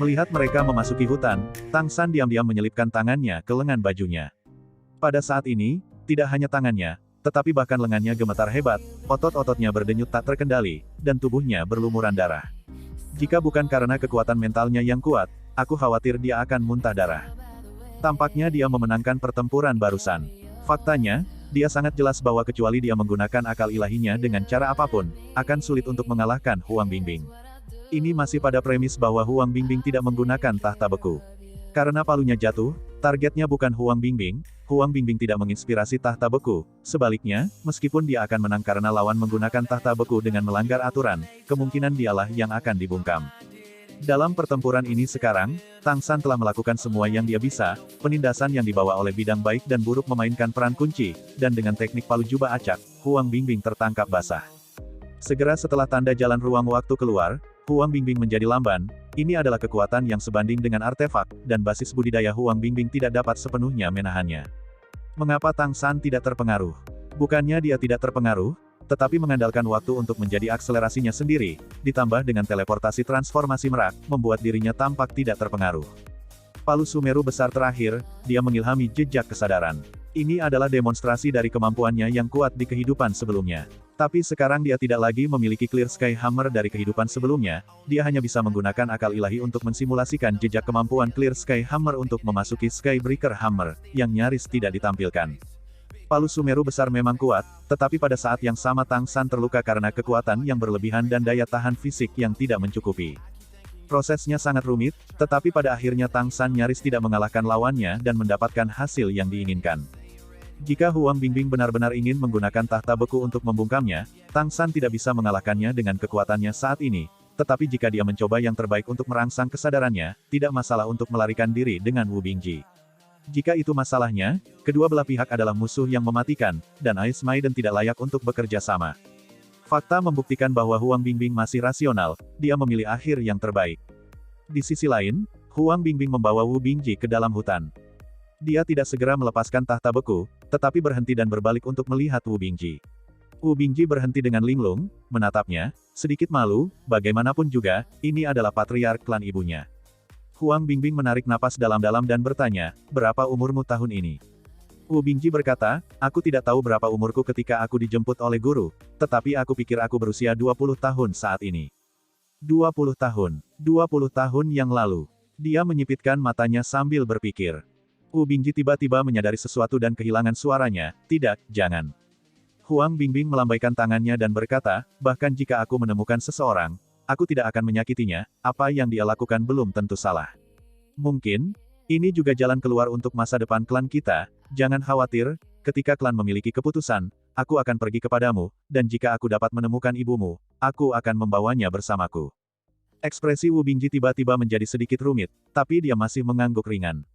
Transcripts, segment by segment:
Melihat mereka memasuki hutan, Tang San diam-diam menyelipkan tangannya ke lengan bajunya. Pada saat ini, tidak hanya tangannya, tetapi bahkan lengannya gemetar hebat, otot-ototnya berdenyut tak terkendali, dan tubuhnya berlumuran darah. Jika bukan karena kekuatan mentalnya yang kuat, aku khawatir dia akan muntah darah. Tampaknya dia memenangkan pertempuran barusan. Faktanya, dia sangat jelas bahwa kecuali dia menggunakan akal ilahinya dengan cara apapun, akan sulit untuk mengalahkan Huang Bingbing. Ini masih pada premis bahwa Huang Bingbing tidak menggunakan tahta beku. Karena palunya jatuh, targetnya bukan Huang Bingbing tidak menginspirasi tahta beku. Sebaliknya, meskipun dia akan menang karena lawan menggunakan tahta beku dengan melanggar aturan, kemungkinan dialah yang akan dibungkam. Dalam pertempuran ini sekarang, Tang San telah melakukan semua yang dia bisa, penindasan yang dibawa oleh bidang baik dan buruk memainkan peran kunci, dan dengan teknik palu jubah acak, Huang Bingbing tertangkap basah. Segera setelah tanda jalan ruang waktu keluar, Huang Bingbing menjadi lamban. Ini adalah kekuatan yang sebanding dengan artefak, dan basis budidaya Huang Bingbing tidak dapat sepenuhnya menahannya. Mengapa Tang San tidak terpengaruh? Bukannya dia tidak terpengaruh, tetapi mengandalkan waktu untuk menjadi akselerasinya sendiri, ditambah dengan teleportasi transformasi merak, membuat dirinya tampak tidak terpengaruh. Palu Sumeru besar terakhir, dia mengilhami jejak kesadaran. Ini adalah demonstrasi dari kemampuannya yang kuat di kehidupan sebelumnya. Tapi sekarang dia tidak lagi memiliki Clear Sky Hammer dari kehidupan sebelumnya, dia hanya bisa menggunakan akal ilahi untuk mensimulasikan jejak kemampuan Clear Sky Hammer untuk memasuki Skybreaker Hammer, yang nyaris tidak ditampilkan. Palu Sumeru besar memang kuat, tetapi pada saat yang sama Tang San terluka karena kekuatan yang berlebihan dan daya tahan fisik yang tidak mencukupi. Prosesnya sangat rumit, tetapi pada akhirnya Tang San nyaris tidak mengalahkan lawannya dan mendapatkan hasil yang diinginkan. Jika Huang Bingbing benar-benar ingin menggunakan tahta beku untuk membungkamnya, Tang San tidak bisa mengalahkannya dengan kekuatannya saat ini, tetapi jika dia mencoba yang terbaik untuk merangsang kesadarannya, tidak masalah untuk melarikan diri dengan Wu Bingji. Jika itu masalahnya, kedua belah pihak adalah musuh yang mematikan, dan Ice Maiden tidak layak untuk bekerja sama. Fakta membuktikan bahwa Huang Bingbing masih rasional, dia memilih akhir yang terbaik. Di sisi lain, Huang Bingbing membawa Wu Bingji ke dalam hutan. Dia tidak segera melepaskan tahta beku, tetapi berhenti dan berbalik untuk melihat Wu Bingji. Wu Bingji berhenti dengan linglung, menatapnya, sedikit malu, bagaimanapun juga, ini adalah patriark klan ibunya. Huang Bingbing menarik napas dalam-dalam dan bertanya, berapa umurmu tahun ini? Wu Bingji berkata, aku tidak tahu berapa umurku ketika aku dijemput oleh guru, tetapi aku pikir aku berusia 20 tahun saat ini. 20 tahun. 20 tahun yang lalu. Dia menyipitkan matanya sambil berpikir. Wu Bingji tiba-tiba menyadari sesuatu dan kehilangan suaranya, tidak, jangan. Huang Bingbing melambaikan tangannya dan berkata, bahkan jika aku menemukan seseorang, aku tidak akan menyakitinya, apa yang dia lakukan belum tentu salah. Mungkin, ini juga jalan keluar untuk masa depan klan kita, jangan khawatir, ketika klan memiliki keputusan, aku akan pergi kepadamu, dan jika aku dapat menemukan ibumu, aku akan membawanya bersamaku. Ekspresi Wu Bingji tiba-tiba menjadi sedikit rumit, tapi dia masih mengangguk ringan.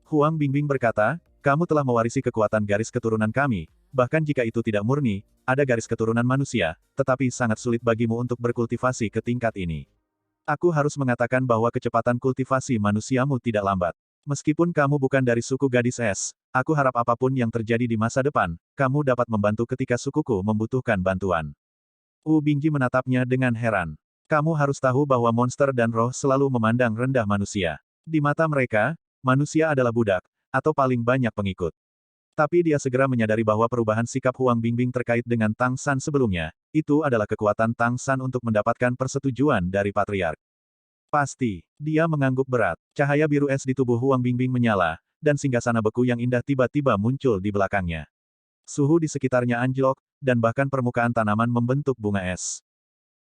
Huang Bingbing berkata, kamu telah mewarisi kekuatan garis keturunan kami, bahkan jika itu tidak murni, ada garis keturunan manusia, tetapi sangat sulit bagimu untuk berkultivasi ke tingkat ini. Aku harus mengatakan bahwa kecepatan kultivasi manusiamu tidak lambat. Meskipun kamu bukan dari suku gadis es, aku harap apapun yang terjadi di masa depan, kamu dapat membantu ketika sukuku membutuhkan bantuan. Wu Bingji menatapnya dengan heran. Kamu harus tahu bahwa monster dan roh selalu memandang rendah manusia. Di mata mereka, manusia adalah budak, atau paling banyak pengikut. Tapi dia segera menyadari bahwa perubahan sikap Huang Bingbing terkait dengan Tang San sebelumnya, itu adalah kekuatan Tang San untuk mendapatkan persetujuan dari patriark. Pasti, dia mengangguk berat. Cahaya biru es di tubuh Huang Bingbing menyala, dan singgasana beku yang indah tiba-tiba muncul di belakangnya. Suhu di sekitarnya anjlok, dan bahkan permukaan tanaman membentuk bunga es.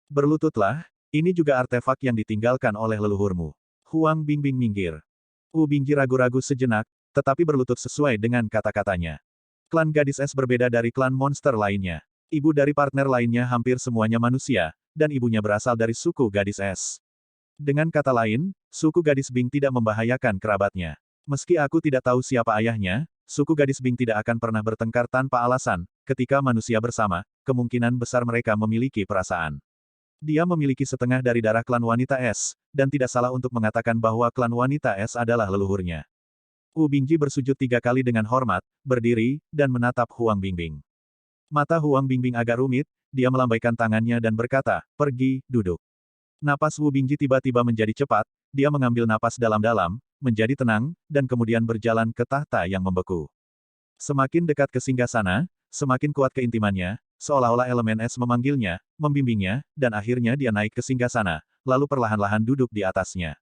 Berlututlah, ini juga artefak yang ditinggalkan oleh leluhurmu. Huang Bingbing minggir. Wu Bingji ragu-ragu sejenak, tetapi berlutut sesuai dengan kata-katanya. Klan gadis es berbeda dari klan monster lainnya. Ibu dari partner lainnya hampir semuanya manusia, dan ibunya berasal dari suku gadis es. Dengan kata lain, suku gadis Bing tidak membahayakan kerabatnya. Meski aku tidak tahu siapa ayahnya, suku gadis Bing tidak akan pernah bertengkar tanpa alasan, ketika manusia bersama, kemungkinan besar mereka memiliki perasaan. Dia memiliki setengah dari darah klan wanita es, dan tidak salah untuk mengatakan bahwa klan wanita es adalah leluhurnya. Wu Bingji bersujud 3 kali dengan hormat, berdiri, dan menatap Huang Bingbing. Mata Huang Bingbing agak rumit, dia melambaikan tangannya dan berkata, pergi, duduk. Napas Wu Bingji tiba-tiba menjadi cepat, dia mengambil napas dalam-dalam, menjadi tenang, dan kemudian berjalan ke tahta yang membeku. Semakin dekat ke singgasana, semakin kuat keintimannya, seolah-olah elemen es memanggilnya, membimbingnya, dan akhirnya dia naik ke singgasana, lalu perlahan-lahan duduk di atasnya.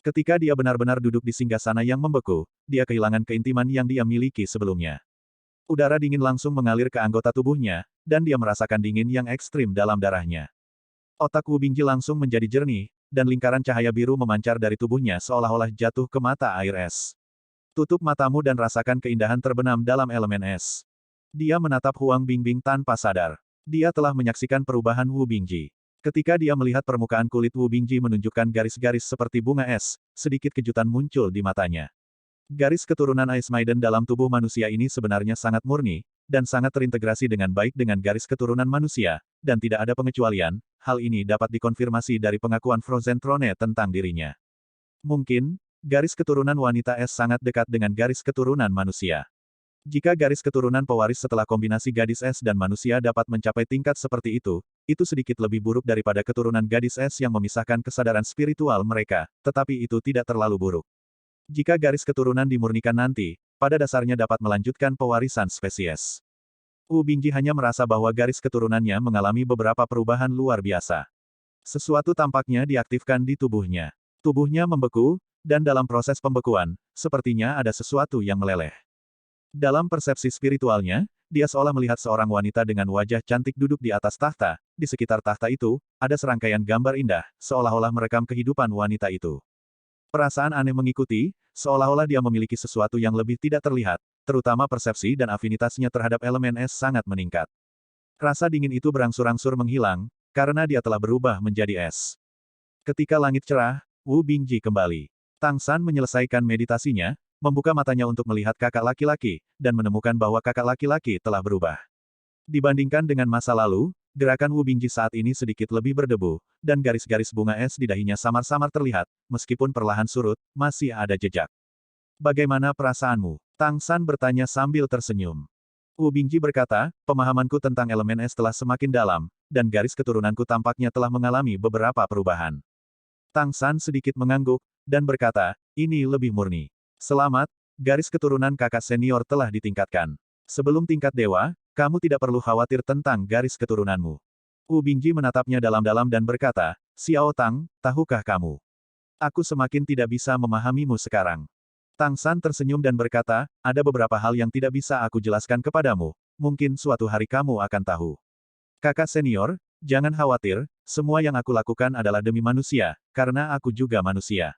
Ketika dia benar-benar duduk di singgasana yang membeku, dia kehilangan keintiman yang dia miliki sebelumnya. Udara dingin langsung mengalir ke anggota tubuhnya, dan dia merasakan dingin yang ekstrim dalam darahnya. Otak Wu Bingji langsung menjadi jernih, dan lingkaran cahaya biru memancar dari tubuhnya seolah-olah jatuh ke mata air es. Tutup matamu dan rasakan keindahan terbenam dalam elemen es. Dia menatap Huang Bingbing tanpa sadar. Dia telah menyaksikan perubahan Wu Bingji. Ketika dia melihat permukaan kulit Wu Bingji menunjukkan garis-garis seperti bunga es, sedikit kejutan muncul di matanya. Garis keturunan Ice Maiden dalam tubuh manusia ini sebenarnya sangat murni, dan sangat terintegrasi dengan baik dengan garis keturunan manusia, dan tidak ada pengecualian, hal ini dapat dikonfirmasi dari pengakuan Frozen Throne tentang dirinya. Mungkin, garis keturunan wanita es sangat dekat dengan garis keturunan manusia. Jika garis keturunan pewaris setelah kombinasi gadis es dan manusia dapat mencapai tingkat seperti itu sedikit lebih buruk daripada keturunan gadis es yang memisahkan kesadaran spiritual mereka, tetapi itu tidak terlalu buruk. Jika garis keturunan dimurnikan nanti, pada dasarnya dapat melanjutkan pewarisan spesies. Wu Bingji hanya merasa bahwa garis keturunannya mengalami beberapa perubahan luar biasa. Sesuatu tampaknya diaktifkan di tubuhnya. Tubuhnya membeku, dan dalam proses pembekuan, sepertinya ada sesuatu yang meleleh. Dalam persepsi spiritualnya, dia seolah melihat seorang wanita dengan wajah cantik duduk di atas tahta. Di sekitar tahta itu, ada serangkaian gambar indah, seolah-olah merekam kehidupan wanita itu. Perasaan aneh mengikuti, seolah-olah dia memiliki sesuatu yang lebih tidak terlihat, terutama persepsi dan afinitasnya terhadap elemen es sangat meningkat. Rasa dingin itu berangsur-angsur menghilang, karena dia telah berubah menjadi es. Ketika langit cerah, Wu Bingji kembali. Tang San menyelesaikan meditasinya, membuka matanya untuk melihat kakak laki-laki, dan menemukan bahwa kakak laki-laki telah berubah. Dibandingkan dengan masa lalu, gerakan Wu Bingji saat ini sedikit lebih berdebu, dan garis-garis bunga es di dahinya samar-samar terlihat, meskipun perlahan surut, masih ada jejak. Bagaimana perasaanmu? Tang San bertanya sambil tersenyum. Wu Bingji berkata, pemahamanku tentang elemen es telah semakin dalam, dan garis keturunanku tampaknya telah mengalami beberapa perubahan. Tang San sedikit mengangguk, dan berkata, ini lebih murni. Selamat, garis keturunan kakak senior telah ditingkatkan. Sebelum tingkat dewa, kamu tidak perlu khawatir tentang garis keturunanmu. Wu Bingji menatapnya dalam-dalam dan berkata, Xiao Tang, tahukah kamu? Aku semakin tidak bisa memahamimu sekarang. Tang San tersenyum dan berkata, ada beberapa hal yang tidak bisa aku jelaskan kepadamu, mungkin suatu hari kamu akan tahu. Kakak senior, jangan khawatir, semua yang aku lakukan adalah demi manusia, karena aku juga manusia.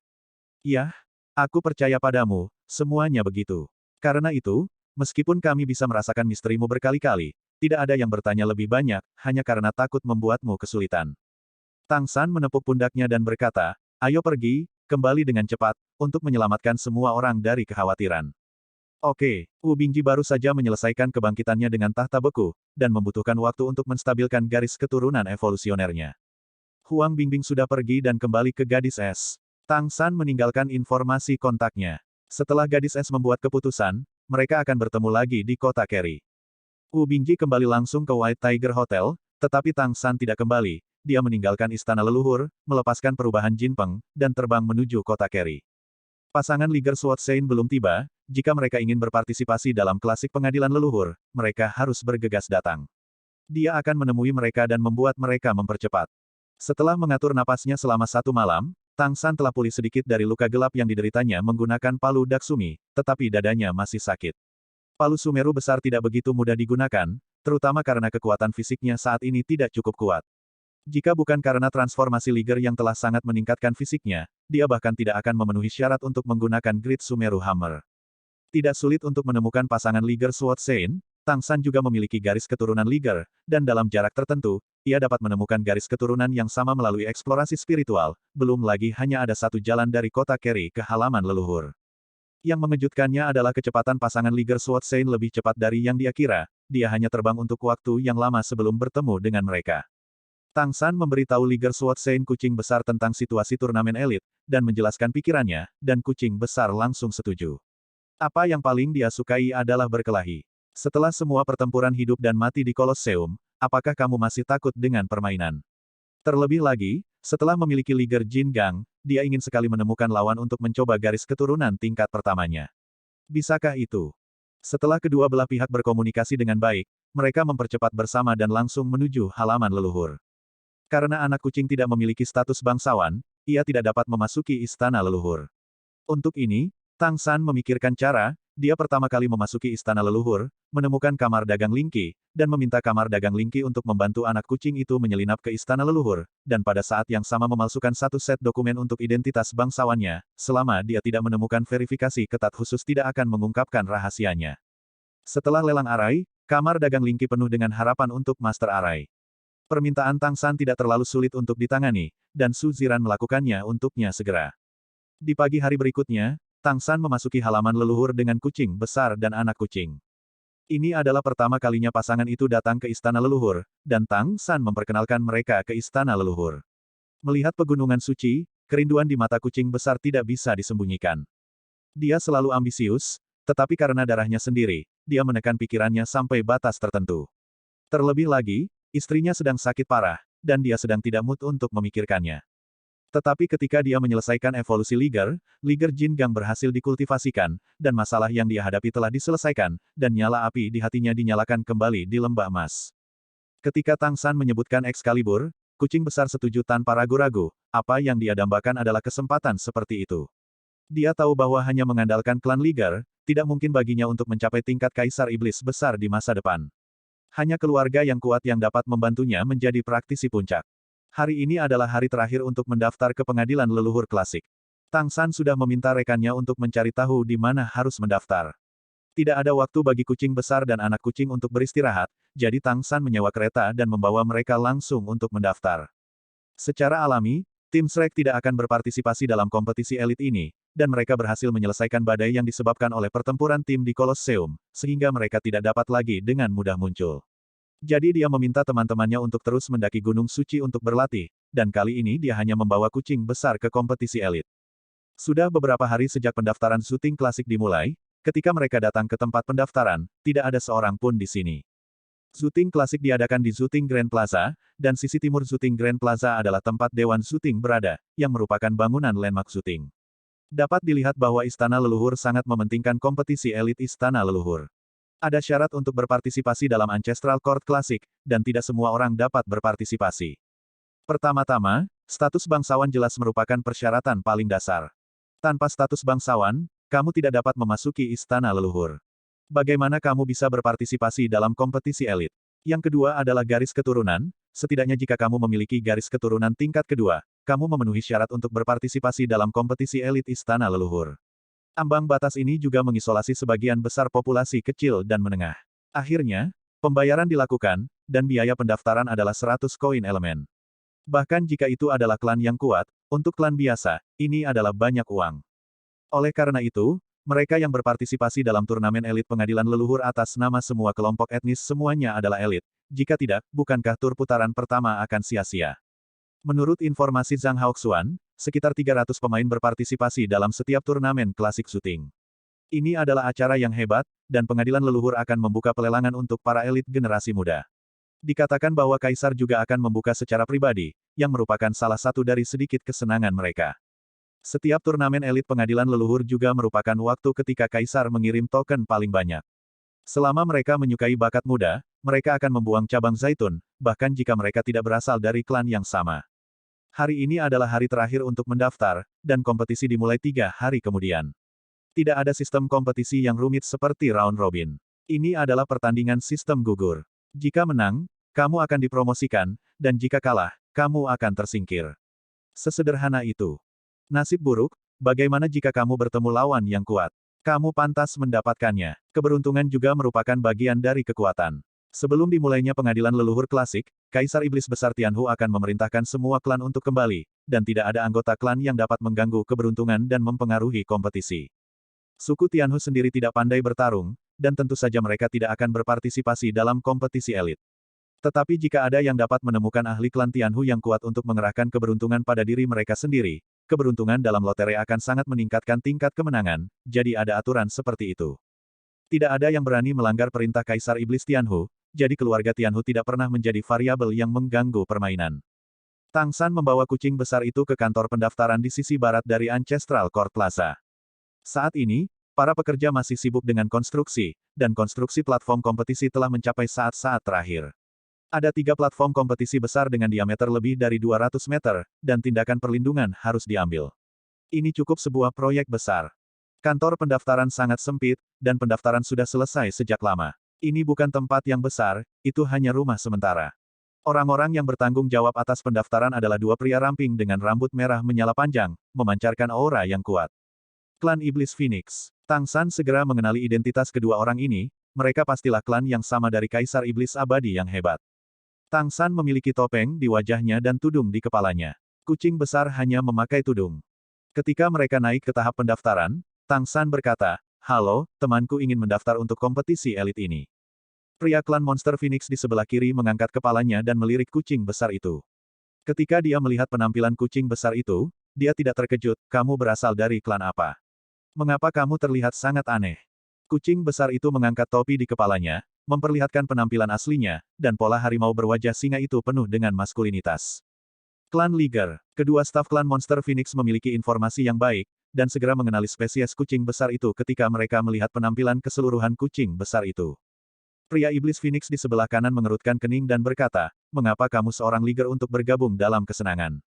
Iya, aku percaya padamu, semuanya begitu. Karena itu, meskipun kami bisa merasakan misterimu berkali-kali, tidak ada yang bertanya lebih banyak, hanya karena takut membuatmu kesulitan. Tang San menepuk pundaknya dan berkata, ayo pergi, kembali dengan cepat, untuk menyelamatkan semua orang dari kekhawatiran. Oke, Wu Bingji baru saja menyelesaikan kebangkitannya dengan tahta beku, dan membutuhkan waktu untuk menstabilkan garis keturunan evolusionernya. Huang Bingbing sudah pergi dan kembali ke gadis es. Tang San meninggalkan informasi kontaknya. Setelah gadis es membuat keputusan, mereka akan bertemu lagi di kota Kerry. Wu Bingji kembali langsung ke White Tiger Hotel, tetapi Tang San tidak kembali. Dia meninggalkan istana leluhur, melepaskan perubahan Jinpeng, dan terbang menuju kota Kerry. Pasangan Liger Sword Sein belum tiba, jika mereka ingin berpartisipasi dalam klasik pengadilan leluhur, mereka harus bergegas datang. Dia akan menemui mereka dan membuat mereka mempercepat. Setelah mengatur napasnya selama 1 malam, Tang San telah pulih sedikit dari luka gelap yang dideritanya menggunakan palu Daksumi, tetapi dadanya masih sakit. Palu Sumeru besar tidak begitu mudah digunakan, terutama karena kekuatan fisiknya saat ini tidak cukup kuat. Jika bukan karena transformasi Liger yang telah sangat meningkatkan fisiknya, dia bahkan tidak akan memenuhi syarat untuk menggunakan Great Sumeru Hammer. Tidak sulit untuk menemukan pasangan Liger Sword Sein, Tang San juga memiliki garis keturunan Liger, dan dalam jarak tertentu, ia dapat menemukan garis keturunan yang sama melalui eksplorasi spiritual, belum lagi hanya ada satu jalan dari kota Kerry ke halaman leluhur. Yang mengejutkannya adalah kecepatan pasangan Liger Sword Sein lebih cepat dari yang dia kira, dia hanya terbang untuk waktu yang lama sebelum bertemu dengan mereka. Tang San memberitahu Liger Sword Sein kucing besar tentang situasi turnamen elit, dan menjelaskan pikirannya, dan kucing besar langsung setuju. Apa yang paling dia sukai adalah berkelahi. Setelah semua pertempuran hidup dan mati di Kolosseum, apakah kamu masih takut dengan permainan? Terlebih lagi, setelah memiliki Liger Jin Gang, dia ingin sekali menemukan lawan untuk mencoba garis keturunan tingkat pertamanya. Bisakah itu? Setelah kedua belah pihak berkomunikasi dengan baik, mereka mempercepat bersama dan langsung menuju halaman leluhur. Karena anak kucing tidak memiliki status bangsawan, ia tidak dapat memasuki istana leluhur. Untuk ini, Tang San memikirkan cara, dia pertama kali memasuki istana leluhur, menemukan kamar dagang Lingqi, dan meminta kamar dagang Lingqi untuk membantu anak kucing itu menyelinap ke istana leluhur, dan pada saat yang sama memalsukan satu set dokumen untuk identitas bangsawannya, selama dia tidak menemukan verifikasi ketat khusus tidak akan mengungkapkan rahasianya. Setelah lelang arai, kamar dagang Lingqi penuh dengan harapan untuk Master Arai. Permintaan Tang San tidak terlalu sulit untuk ditangani, dan Su Ziran melakukannya untuknya segera. Di pagi hari berikutnya, Tang San memasuki halaman leluhur dengan kucing besar dan anak kucing. Ini adalah pertama kalinya pasangan itu datang ke istana leluhur, dan Tang San memperkenalkan mereka ke istana leluhur. Melihat pegunungan suci, kerinduan di mata kucing besar tidak bisa disembunyikan. Dia selalu ambisius, tetapi karena darahnya sendiri, dia menekan pikirannya sampai batas tertentu. Terlebih lagi, istrinya sedang sakit parah, dan dia sedang tidak mood untuk memikirkannya. Tetapi ketika dia menyelesaikan evolusi Liger, Liger Jin Gang berhasil dikultivasikan, dan masalah yang dia hadapi telah diselesaikan, dan nyala api di hatinya dinyalakan kembali di lembah emas. Ketika Tang San menyebutkan Excalibur, kucing besar setuju tanpa ragu-ragu, apa yang dia dambakan adalah kesempatan seperti itu. Dia tahu bahwa hanya mengandalkan klan Liger, tidak mungkin baginya untuk mencapai tingkat kaisar iblis besar di masa depan. Hanya keluarga yang kuat yang dapat membantunya menjadi praktisi puncak. Hari ini adalah hari terakhir untuk mendaftar ke pengadilan leluhur klasik. Tang San sudah meminta rekannya untuk mencari tahu di mana harus mendaftar. Tidak ada waktu bagi kucing besar dan anak kucing untuk beristirahat, jadi Tang San menyewa kereta dan membawa mereka langsung untuk mendaftar. Secara alami, tim Shrek tidak akan berpartisipasi dalam kompetisi elit ini, dan mereka berhasil menyelesaikan badai yang disebabkan oleh pertempuran tim di Kolosseum, sehingga mereka tidak dapat lagi dengan mudah muncul. Jadi dia meminta teman-temannya untuk terus mendaki Gunung Suci untuk berlatih, dan kali ini dia hanya membawa kucing besar ke kompetisi elit. Sudah beberapa hari sejak pendaftaran syuting klasik dimulai, ketika mereka datang ke tempat pendaftaran, tidak ada seorang pun di sini. Syuting klasik diadakan di Syuting Grand Plaza, dan sisi timur Syuting Grand Plaza adalah tempat Dewan Syuting berada, yang merupakan bangunan landmark syuting. Dapat dilihat bahwa Istana Leluhur sangat mementingkan kompetisi elit Istana Leluhur. Ada syarat untuk berpartisipasi dalam Ancestral Court Classic, dan tidak semua orang dapat berpartisipasi. Pertama-tama, status bangsawan jelas merupakan persyaratan paling dasar. Tanpa status bangsawan, kamu tidak dapat memasuki Istana Leluhur. Bagaimana kamu bisa berpartisipasi dalam kompetisi elit? Yang kedua adalah garis keturunan, setidaknya jika kamu memiliki garis keturunan tingkat kedua, kamu memenuhi syarat untuk berpartisipasi dalam kompetisi elit Istana Leluhur. Ambang batas ini juga mengisolasi sebagian besar populasi kecil dan menengah. Akhirnya, pembayaran dilakukan, dan biaya pendaftaran adalah 100 koin elemen. Bahkan jika itu adalah klan yang kuat, untuk klan biasa, ini adalah banyak uang. Oleh karena itu, mereka yang berpartisipasi dalam turnamen elit pengadilan leluhur atas nama semua kelompok etnis semuanya adalah elit. Jika tidak, bukankah tur putaran pertama akan sia-sia? Menurut informasi Zhang Haoxuan, sekitar 300 pemain berpartisipasi dalam setiap turnamen klasik syuting. Ini adalah acara yang hebat, dan pengadilan leluhur akan membuka pelelangan untuk para elit generasi muda. Dikatakan bahwa Kaisar juga akan membuka secara pribadi, yang merupakan salah satu dari sedikit kesenangan mereka. Setiap turnamen elit pengadilan leluhur juga merupakan waktu ketika Kaisar mengirim token paling banyak. Selama mereka menyukai bakat muda, mereka akan membuang cabang zaitun, bahkan jika mereka tidak berasal dari klan yang sama. Hari ini adalah hari terakhir untuk mendaftar, dan kompetisi dimulai 3 hari kemudian. Tidak ada sistem kompetisi yang rumit seperti round robin. Ini adalah pertandingan sistem gugur. Jika menang, kamu akan dipromosikan, dan jika kalah, kamu akan tersingkir. Sesederhana itu. Nasib buruk, bagaimana jika kamu bertemu lawan yang kuat? Kamu pantas mendapatkannya. Keberuntungan juga merupakan bagian dari kekuatan. Sebelum dimulainya pengadilan leluhur klasik, Kaisar Iblis Besar Tianhu akan memerintahkan semua klan untuk kembali, dan tidak ada anggota klan yang dapat mengganggu keberuntungan dan mempengaruhi kompetisi. Suku Tianhu sendiri tidak pandai bertarung, dan tentu saja mereka tidak akan berpartisipasi dalam kompetisi elit. Tetapi jika ada yang dapat menemukan ahli klan Tianhu yang kuat untuk mengerahkan keberuntungan pada diri mereka sendiri, keberuntungan dalam lotre akan sangat meningkatkan tingkat kemenangan, jadi ada aturan seperti itu. Tidak ada yang berani melanggar perintah Kaisar Iblis Tianhu, jadi keluarga Tianhu tidak pernah menjadi variabel yang mengganggu permainan. Tang San membawa kucing besar itu ke kantor pendaftaran di sisi barat dari Ancestral Court Plaza. Saat ini, para pekerja masih sibuk dengan konstruksi, dan konstruksi platform kompetisi telah mencapai saat-saat terakhir. Ada 3 platform kompetisi besar dengan diameter lebih dari 200 meter, dan tindakan perlindungan harus diambil. Ini cukup sebuah proyek besar. Kantor pendaftaran sangat sempit, dan pendaftaran sudah selesai sejak lama. Ini bukan tempat yang besar, itu hanya rumah sementara. Orang-orang yang bertanggung jawab atas pendaftaran adalah 2 pria ramping dengan rambut merah menyala panjang, memancarkan aura yang kuat. Klan Iblis Phoenix. Tang San segera mengenali identitas kedua orang ini, mereka pastilah klan yang sama dari Kaisar Iblis Abadi yang hebat. Tang San memiliki topeng di wajahnya dan tudung di kepalanya. Kucing besar hanya memakai tudung. Ketika mereka naik ke tahap pendaftaran, Tang San berkata, "Halo, temanku ingin mendaftar untuk kompetisi elit ini." Pria klan Monster Phoenix di sebelah kiri mengangkat kepalanya dan melirik kucing besar itu. Ketika dia melihat penampilan kucing besar itu, dia tidak terkejut, "Kamu berasal dari klan apa? Mengapa kamu terlihat sangat aneh?" Kucing besar itu mengangkat topi di kepalanya, memperlihatkan penampilan aslinya, dan pola harimau berwajah singa itu penuh dengan maskulinitas. Klan Liger. Kedua staf klan Monster Phoenix memiliki informasi yang baik, dan segera mengenali spesies kucing besar itu ketika mereka melihat penampilan keseluruhan kucing besar itu. Pria Iblis Phoenix di sebelah kanan mengerutkan kening dan berkata, "Mengapa kamu seorang Liger untuk bergabung dalam kesenangan?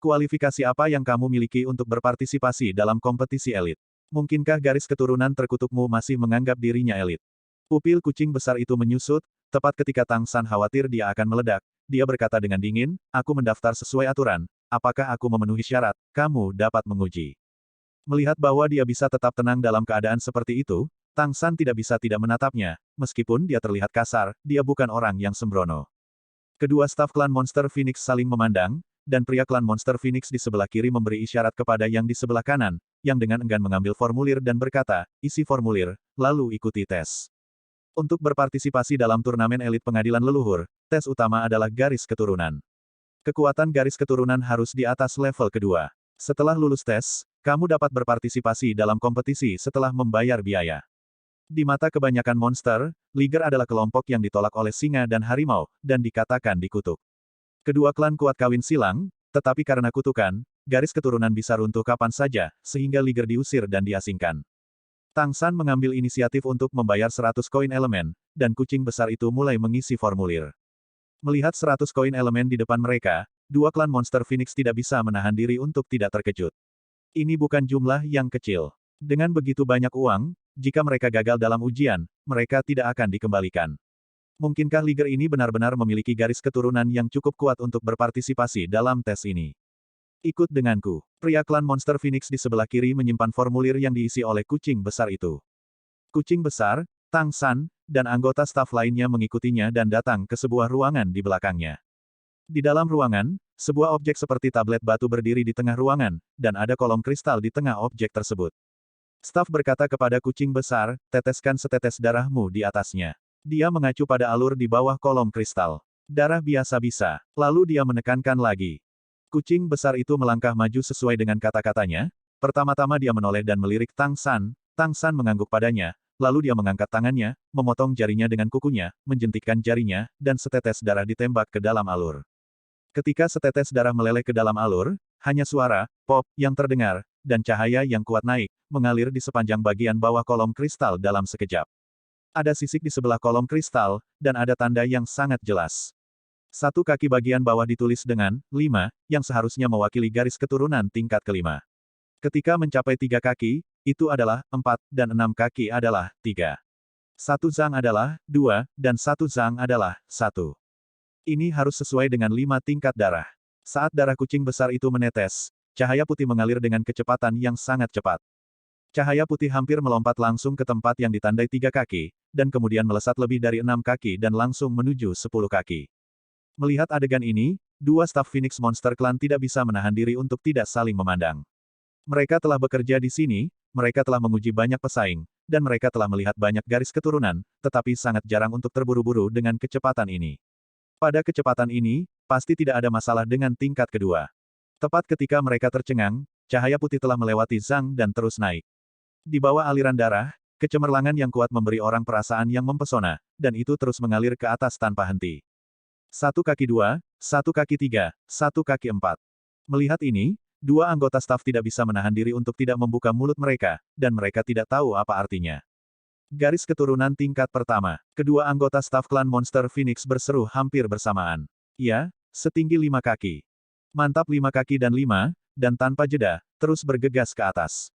Kualifikasi apa yang kamu miliki untuk berpartisipasi dalam kompetisi elit? Mungkinkah garis keturunan terkutukmu masih menganggap dirinya elit?" Pupil kucing besar itu menyusut, tepat ketika Tang San khawatir dia akan meledak. Dia berkata dengan dingin, "Aku mendaftar sesuai aturan. Apakah aku memenuhi syarat? Kamu dapat menguji." Melihat bahwa dia bisa tetap tenang dalam keadaan seperti itu, Tang San tidak bisa tidak menatapnya. Meskipun dia terlihat kasar, dia bukan orang yang sembrono. Kedua staf klan Monster Phoenix saling memandang, dan pria klan Monster Phoenix di sebelah kiri memberi isyarat kepada yang di sebelah kanan, yang dengan enggan mengambil formulir dan berkata, "Isi formulir, lalu ikuti tes." Untuk berpartisipasi dalam turnamen elit pengadilan leluhur, tes utama adalah garis keturunan. Kekuatan garis keturunan harus di atas level kedua. Setelah lulus tes, kamu dapat berpartisipasi dalam kompetisi setelah membayar biaya. Di mata kebanyakan monster, Liger adalah kelompok yang ditolak oleh singa dan harimau, dan dikatakan dikutuk. Kedua klan kuat kawin silang, tetapi karena kutukan, garis keturunan bisa runtuh kapan saja, sehingga Liger diusir dan diasingkan. Tang San mengambil inisiatif untuk membayar 100 koin elemen, dan kucing besar itu mulai mengisi formulir. Melihat 100 koin elemen di depan mereka, dua klan Monster Phoenix tidak bisa menahan diri untuk tidak terkejut. Ini bukan jumlah yang kecil. Dengan begitu banyak uang, jika mereka gagal dalam ujian, mereka tidak akan dikembalikan. Mungkinkah Liger ini benar-benar memiliki garis keturunan yang cukup kuat untuk berpartisipasi dalam tes ini? Ikut denganku. Pria klan Monster Phoenix di sebelah kiri menyimpan formulir yang diisi oleh kucing besar itu. Kucing besar, Tang San, dan anggota staf lainnya mengikutinya dan datang ke sebuah ruangan di belakangnya. Di dalam ruangan, sebuah objek seperti tablet batu berdiri di tengah ruangan, dan ada kolom kristal di tengah objek tersebut. Staf berkata kepada kucing besar, "Teteskan setetes darahmu di atasnya." Dia mengacu pada alur di bawah kolom kristal. Darah biasa bisa. Lalu dia menekankan lagi. Kucing besar itu melangkah maju sesuai dengan kata-katanya. Pertama-tama dia menoleh dan melirik Tang San. Tang San mengangguk padanya, lalu dia mengangkat tangannya, memotong jarinya dengan kukunya, menjentikkan jarinya, dan setetes darah ditembak ke dalam alur. Ketika setetes darah meleleh ke dalam alur, hanya suara, pop, yang terdengar, dan cahaya yang kuat naik, mengalir di sepanjang bagian bawah kolom kristal dalam sekejap. Ada sisik di sebelah kolom kristal, dan ada tanda yang sangat jelas. Satu kaki bagian bawah ditulis dengan 5, yang seharusnya mewakili garis keturunan tingkat kelima. Ketika mencapai 3 kaki, itu adalah 4, dan 6 kaki adalah 3. 1 zang adalah 2, dan 1 zang adalah 1. Ini harus sesuai dengan 5 tingkat darah. Saat darah kucing besar itu menetes, cahaya putih mengalir dengan kecepatan yang sangat cepat. Cahaya putih hampir melompat langsung ke tempat yang ditandai 3 kaki, dan kemudian melesat lebih dari 6 kaki dan langsung menuju 10 kaki. Melihat adegan ini, dua staf Phoenix Monster Clan tidak bisa menahan diri untuk tidak saling memandang. Mereka telah bekerja di sini, mereka telah menguji banyak pesaing, dan mereka telah melihat banyak garis keturunan, tetapi sangat jarang untuk terburu-buru dengan kecepatan ini. Pada kecepatan ini, pasti tidak ada masalah dengan tingkat kedua. Tepat ketika mereka tercengang, cahaya putih telah melewati Zhang dan terus naik. Di bawah aliran darah, Kecemerlangan yang kuat memberi orang perasaan yang mempesona, dan itu terus mengalir ke atas tanpa henti. 1 kaki 2, 1 kaki 3, 1 kaki 4. Melihat ini, dua anggota staf tidak bisa menahan diri untuk tidak membuka mulut mereka, dan mereka tidak tahu apa artinya. Garis keturunan tingkat pertama. Kedua anggota staf klan monster Phoenix berseru hampir bersamaan. Ya, setinggi 5 kaki. Mantap 5 kaki dan 5, dan tanpa jeda, terus bergegas ke atas.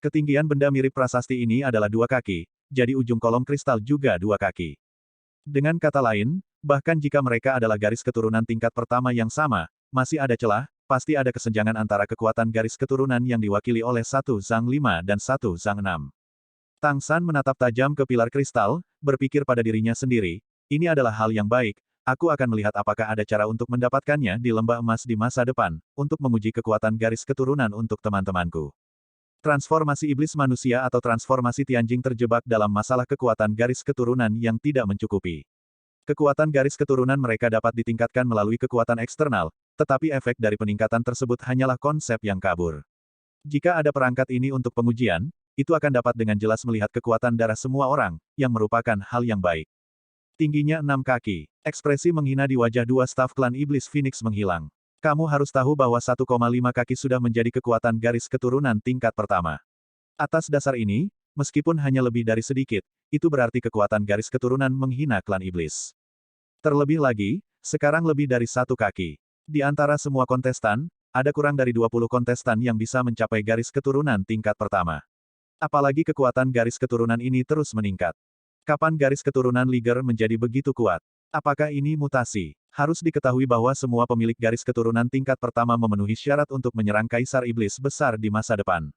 Ketinggian benda mirip prasasti ini adalah 2 kaki, jadi ujung kolom kristal juga 2 kaki. Dengan kata lain, bahkan jika mereka adalah garis keturunan tingkat pertama yang sama, masih ada celah, pasti ada kesenjangan antara kekuatan garis keturunan yang diwakili oleh satu Zhang 5 dan satu Zhang 6. Tang San menatap tajam ke pilar kristal, berpikir pada dirinya sendiri, ini adalah hal yang baik, aku akan melihat apakah ada cara untuk mendapatkannya di lembah emas di masa depan, untuk menguji kekuatan garis keturunan untuk teman-temanku. Transformasi iblis manusia atau transformasi Tianjing terjebak dalam masalah kekuatan garis keturunan yang tidak mencukupi. Kekuatan garis keturunan mereka dapat ditingkatkan melalui kekuatan eksternal, tetapi efek dari peningkatan tersebut hanyalah konsep yang kabur. Jika ada perangkat ini untuk pengujian, itu akan dapat dengan jelas melihat kekuatan darah semua orang, yang merupakan hal yang baik. Tingginya 6 kaki. Ekspresi menghina di wajah dua staf klan iblis Phoenix menghilang. Kamu harus tahu bahwa 1,5 kaki sudah menjadi kekuatan garis keturunan tingkat pertama. Atas dasar ini, meskipun hanya lebih dari sedikit, itu berarti kekuatan garis keturunan menghina klan iblis. Terlebih lagi, sekarang lebih dari 1 kaki. Di antara semua kontestan, ada kurang dari 20 kontestan yang bisa mencapai garis keturunan tingkat pertama. Apalagi kekuatan garis keturunan ini terus meningkat. Kapan garis keturunan Liger menjadi begitu kuat? Apakah ini mutasi? Harus diketahui bahwa semua pemilik garis keturunan tingkat pertama memenuhi syarat untuk menyerang Kaisar Iblis besar di masa depan.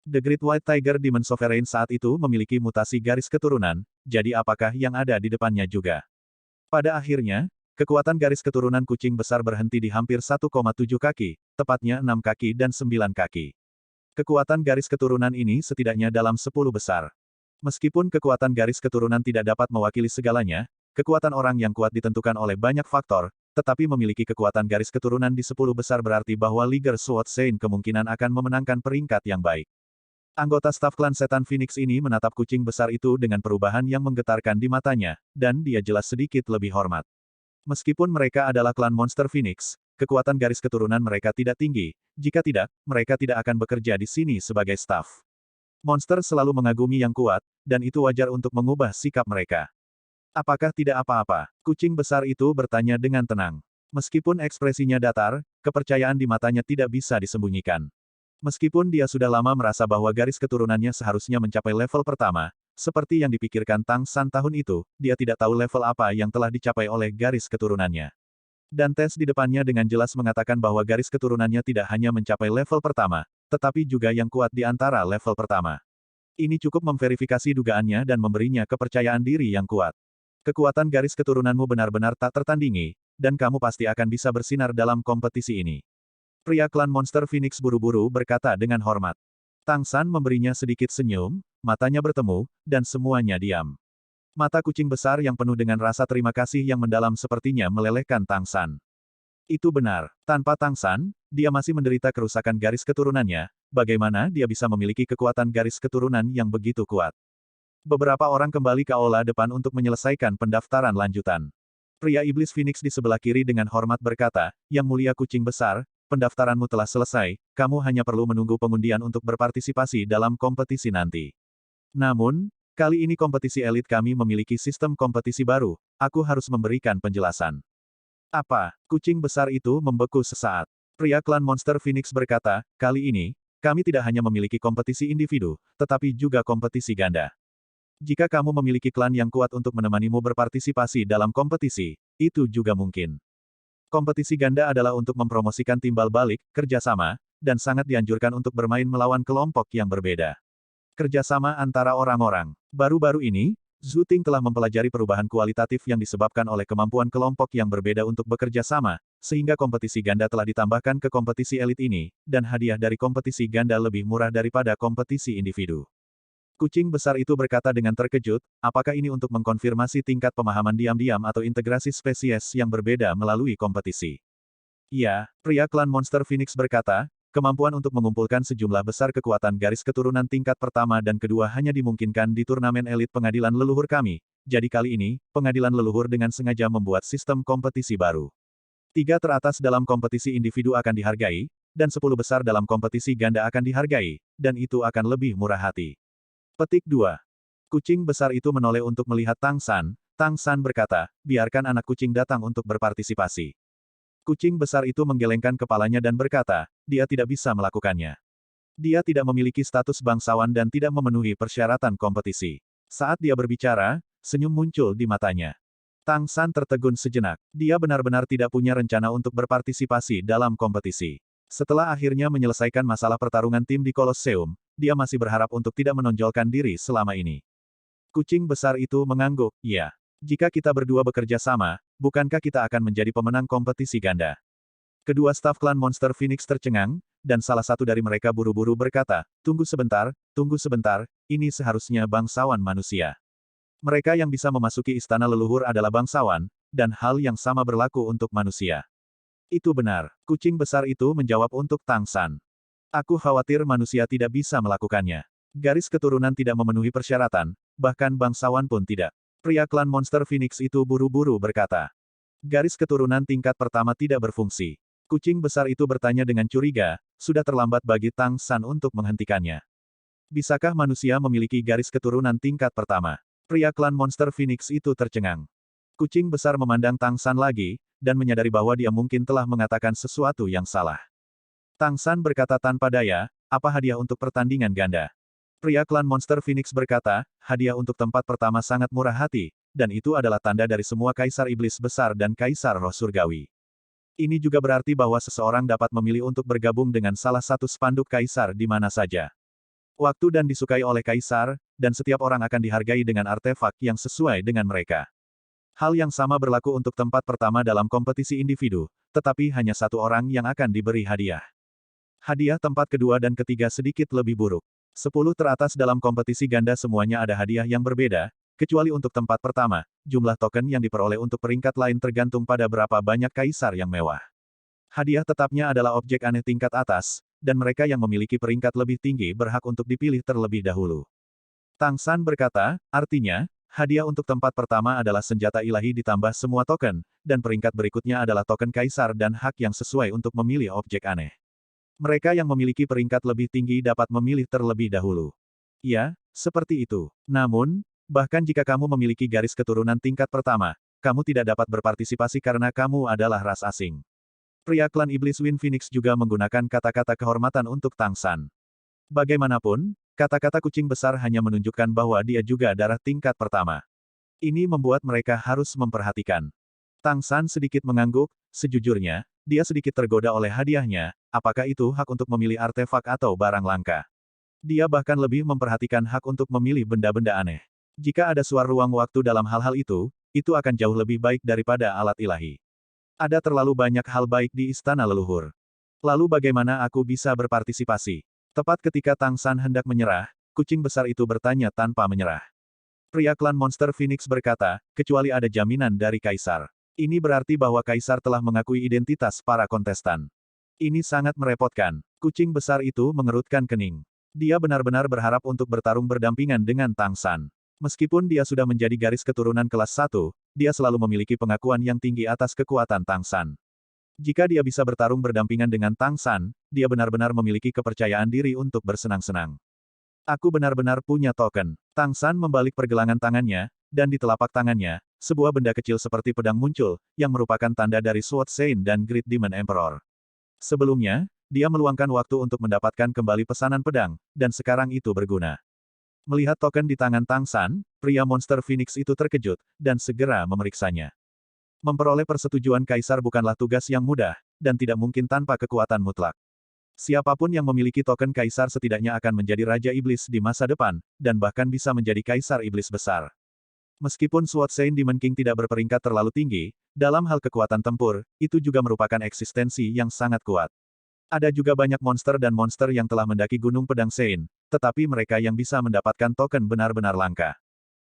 The Great White Tiger Demon Sovereign saat itu memiliki mutasi garis keturunan, jadi apakah yang ada di depannya juga? Pada akhirnya, kekuatan garis keturunan kucing besar berhenti di hampir 1,7 kaki, tepatnya 6 kaki dan 9 kaki. Kekuatan garis keturunan ini setidaknya dalam 10 besar. Meskipun kekuatan garis keturunan tidak dapat mewakili segalanya, kekuatan orang yang kuat ditentukan oleh banyak faktor, tetapi memiliki kekuatan garis keturunan di 10 besar berarti bahwa Liger Sword Saint kemungkinan akan memenangkan peringkat yang baik. Anggota staf klan setan Phoenix ini menatap kucing besar itu dengan perubahan yang menggetarkan di matanya, dan dia jelas sedikit lebih hormat. Meskipun mereka adalah klan monster Phoenix, kekuatan garis keturunan mereka tidak tinggi, jika tidak, mereka tidak akan bekerja di sini sebagai staf. Monster selalu mengagumi yang kuat, dan itu wajar untuk mengubah sikap mereka. Apakah tidak apa-apa? Kucing besar itu bertanya dengan tenang. Meskipun ekspresinya datar, kepercayaan di matanya tidak bisa disembunyikan. Meskipun dia sudah lama merasa bahwa garis keturunannya seharusnya mencapai level pertama, seperti yang dipikirkan Tang San tahun itu, dia tidak tahu level apa yang telah dicapai oleh garis keturunannya. Dan tes di depannya dengan jelas mengatakan bahwa garis keturunannya tidak hanya mencapai level pertama, tetapi juga yang kuat di antara level pertama. Ini cukup memverifikasi dugaannya dan memberinya kepercayaan diri yang kuat. Kekuatan garis keturunanmu benar-benar tak tertandingi, dan kamu pasti akan bisa bersinar dalam kompetisi ini. Pria klan monster Phoenix buru-buru berkata dengan hormat. Tang San memberinya sedikit senyum, matanya bertemu, dan semuanya diam. Mata kucing besar yang penuh dengan rasa terima kasih yang mendalam sepertinya melelehkan Tang San. Itu benar, tanpa Tang San, dia masih menderita kerusakan garis keturunannya, bagaimana dia bisa memiliki kekuatan garis keturunan yang begitu kuat. Beberapa orang kembali ke aula depan untuk menyelesaikan pendaftaran lanjutan. Pria iblis Phoenix di sebelah kiri dengan hormat berkata, Yang Mulia Kucing Besar, pendaftaranmu telah selesai, kamu hanya perlu menunggu pengundian untuk berpartisipasi dalam kompetisi nanti. Namun, kali ini kompetisi elit kami memiliki sistem kompetisi baru, aku harus memberikan penjelasan. Apa? Kucing besar itu membeku sesaat. Pria klan monster Phoenix berkata, kali ini, kami tidak hanya memiliki kompetisi individu, tetapi juga kompetisi ganda. Jika kamu memiliki klan yang kuat untuk menemanimu berpartisipasi dalam kompetisi, itu juga mungkin. Kompetisi ganda adalah untuk mempromosikan timbal balik, kerjasama, dan sangat dianjurkan untuk bermain melawan kelompok yang berbeda. Kerjasama antara orang-orang. Baru-baru ini, Zhu Ting telah mempelajari perubahan kualitatif yang disebabkan oleh kemampuan kelompok yang berbeda untuk bekerja sama, sehingga kompetisi ganda telah ditambahkan ke kompetisi elit ini, dan hadiah dari kompetisi ganda lebih murah daripada kompetisi individu. Kucing besar itu berkata dengan terkejut, apakah ini untuk mengkonfirmasi tingkat pemahaman diam-diam atau integrasi spesies yang berbeda melalui kompetisi? Iya, pria klan monster Phoenix berkata, kemampuan untuk mengumpulkan sejumlah besar kekuatan garis keturunan tingkat pertama dan kedua hanya dimungkinkan di turnamen elit pengadilan leluhur kami. Jadi kali ini, pengadilan leluhur dengan sengaja membuat sistem kompetisi baru. 3 teratas dalam kompetisi individu akan dihargai, dan 10 besar dalam kompetisi ganda akan dihargai, dan itu akan lebih murah hati. Petik 2. Kucing besar itu menoleh untuk melihat Tang San. Tang San berkata, biarkan anak kucing datang untuk berpartisipasi. Kucing besar itu menggelengkan kepalanya dan berkata, dia tidak bisa melakukannya. Dia tidak memiliki status bangsawan dan tidak memenuhi persyaratan kompetisi. Saat dia berbicara, senyum muncul di matanya. Tang San tertegun sejenak. Dia benar-benar tidak punya rencana untuk berpartisipasi dalam kompetisi. Setelah akhirnya menyelesaikan masalah pertarungan tim di Kolosseum, dia masih berharap untuk tidak menonjolkan diri selama ini. Kucing besar itu mengangguk, ya. Jika kita berdua bekerja sama, bukankah kita akan menjadi pemenang kompetisi ganda? Kedua staf klan Monster Phoenix tercengang, dan salah satu dari mereka buru-buru berkata, tunggu sebentar, ini seharusnya bangsawan manusia. Mereka yang bisa memasuki istana leluhur adalah bangsawan, dan hal yang sama berlaku untuk manusia. Itu benar, kucing besar itu menjawab untuk Tang San. Aku khawatir manusia tidak bisa melakukannya. Garis keturunan tidak memenuhi persyaratan, bahkan bangsawan pun tidak. Pria klan Monster Phoenix itu buru-buru berkata. Garis keturunan tingkat pertama tidak berfungsi. Kucing besar itu bertanya dengan curiga, sudah terlambat bagi Tang San untuk menghentikannya. Bisakah manusia memiliki garis keturunan tingkat pertama? Pria klan Monster Phoenix itu tercengang. Kucing besar memandang Tang San lagi, dan menyadari bahwa dia mungkin telah mengatakan sesuatu yang salah. Tang San berkata tanpa daya, apa hadiah untuk pertandingan ganda? Pria klan Monster Phoenix berkata, hadiah untuk tempat pertama sangat murah hati, dan itu adalah tanda dari semua kaisar iblis besar dan kaisar roh surgawi. Ini juga berarti bahwa seseorang dapat memilih untuk bergabung dengan salah satu spanduk kaisar di mana saja. Waktu dan disukai oleh kaisar, dan setiap orang akan dihargai dengan artefak yang sesuai dengan mereka. Hal yang sama berlaku untuk tempat pertama dalam kompetisi individu, tetapi hanya satu orang yang akan diberi hadiah. Hadiah tempat kedua dan ketiga sedikit lebih buruk. 10 teratas dalam kompetisi ganda semuanya ada hadiah yang berbeda, kecuali untuk tempat pertama, jumlah token yang diperoleh untuk peringkat lain tergantung pada berapa banyak kaisar yang mewah. Hadiah tetapnya adalah objek aneh tingkat atas, dan mereka yang memiliki peringkat lebih tinggi berhak untuk dipilih terlebih dahulu. Tang San berkata, artinya, hadiah untuk tempat pertama adalah senjata ilahi ditambah semua token, dan peringkat berikutnya adalah token kaisar dan hak yang sesuai untuk memilih objek aneh. Mereka yang memiliki peringkat lebih tinggi dapat memilih terlebih dahulu. Ya, seperti itu. Namun, bahkan jika kamu memiliki garis keturunan tingkat pertama, kamu tidak dapat berpartisipasi karena kamu adalah ras asing. Pria klan iblis Wind Phoenix juga menggunakan kata-kata kehormatan untuk Tang San. Bagaimanapun, kata-kata kucing besar hanya menunjukkan bahwa dia juga darah tingkat pertama. Ini membuat mereka harus memperhatikan. Tang San sedikit mengangguk, sejujurnya, dia sedikit tergoda oleh hadiahnya, apakah itu hak untuk memilih artefak atau barang langka. Dia bahkan lebih memperhatikan hak untuk memilih benda-benda aneh. Jika ada suar ruang waktu dalam hal-hal itu akan jauh lebih baik daripada alat ilahi. Ada terlalu banyak hal baik di istana leluhur. Lalu bagaimana aku bisa berpartisipasi? Tepat ketika Tang San hendak menyerah, kucing besar itu bertanya tanpa menyerah. Pria klan Monster Phoenix berkata, kecuali ada jaminan dari kaisar. Ini berarti bahwa kaisar telah mengakui identitas para kontestan. Ini sangat merepotkan. Kucing besar itu mengerutkan kening. Dia benar-benar berharap untuk bertarung berdampingan dengan Tang San. Meskipun dia sudah menjadi garis keturunan kelas 1, dia selalu memiliki pengakuan yang tinggi atas kekuatan Tang San. Jika dia bisa bertarung berdampingan dengan Tang San, dia benar-benar memiliki kepercayaan diri untuk bersenang-senang. Aku benar-benar punya token. Tang San membalik pergelangan tangannya, dan di telapak tangannya, sebuah benda kecil seperti pedang muncul, yang merupakan tanda dari Sword Saint dan Great Demon Emperor. Sebelumnya, dia meluangkan waktu untuk mendapatkan kembali pesanan pedang, dan sekarang itu berguna. Melihat token di tangan Tang San, pria Monster Phoenix itu terkejut, dan segera memeriksanya. Memperoleh persetujuan kaisar bukanlah tugas yang mudah, dan tidak mungkin tanpa kekuatan mutlak. Siapapun yang memiliki token kaisar setidaknya akan menjadi Raja Iblis di masa depan, dan bahkan bisa menjadi kaisar iblis besar. Meskipun Sword Saint Demon King tidak berperingkat terlalu tinggi, dalam hal kekuatan tempur, itu juga merupakan eksistensi yang sangat kuat. Ada juga banyak monster dan monster yang telah mendaki Gunung Pedang Saint, tetapi mereka yang bisa mendapatkan token benar-benar langka.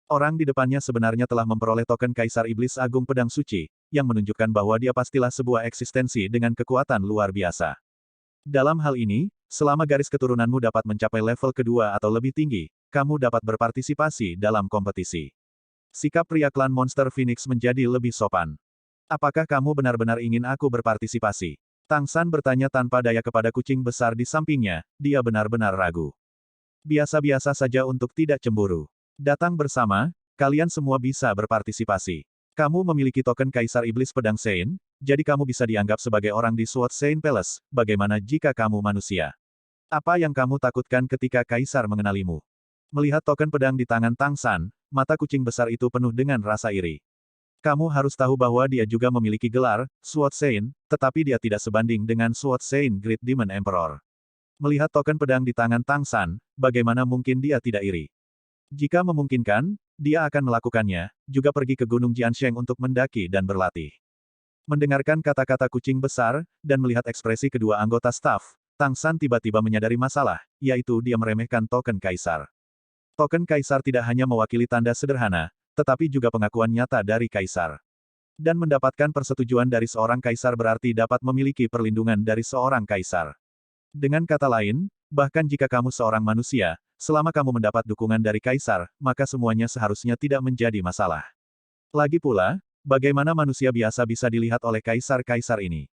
Orang di depannya sebenarnya telah memperoleh token Kaisar Iblis Agung Pedang Suci, yang menunjukkan bahwa dia pastilah sebuah eksistensi dengan kekuatan luar biasa. Dalam hal ini, selama garis keturunanmu dapat mencapai level kedua atau lebih tinggi, kamu dapat berpartisipasi dalam kompetisi. Sikap pria klan Monster Phoenix menjadi lebih sopan. Apakah kamu benar-benar ingin aku berpartisipasi? Tang San bertanya tanpa daya kepada kucing besar di sampingnya, dia benar-benar ragu. Biasa-biasa saja untuk tidak cemburu. Datang bersama, kalian semua bisa berpartisipasi. Kamu memiliki token Kaisar Iblis Pedang Sein, jadi kamu bisa dianggap sebagai orang di Sword Sein Palace, bagaimana jika kamu manusia? Apa yang kamu takutkan ketika Kaisar mengenalimu? Melihat token pedang di tangan Tang San, mata kucing besar itu penuh dengan rasa iri. Kamu harus tahu bahwa dia juga memiliki gelar, Sword Sein, tetapi dia tidak sebanding dengan Sword Sein Great Demon Emperor. Melihat token pedang di tangan Tang San, bagaimana mungkin dia tidak iri? Jika memungkinkan, dia akan melakukannya, juga pergi ke Gunung Jiansheng untuk mendaki dan berlatih. Mendengarkan kata-kata kucing besar, dan melihat ekspresi kedua anggota staf, Tang San tiba-tiba menyadari masalah, yaitu dia meremehkan token Kaisar. Token Kaisar tidak hanya mewakili tanda sederhana, tetapi juga pengakuan nyata dari Kaisar. Dan mendapatkan persetujuan dari seorang Kaisar berarti dapat memiliki perlindungan dari seorang Kaisar. Dengan kata lain, bahkan jika kamu seorang manusia, selama kamu mendapat dukungan dari Kaisar, maka semuanya seharusnya tidak menjadi masalah. Lagi pula, bagaimana manusia biasa bisa dilihat oleh Kaisar-Kaisar ini?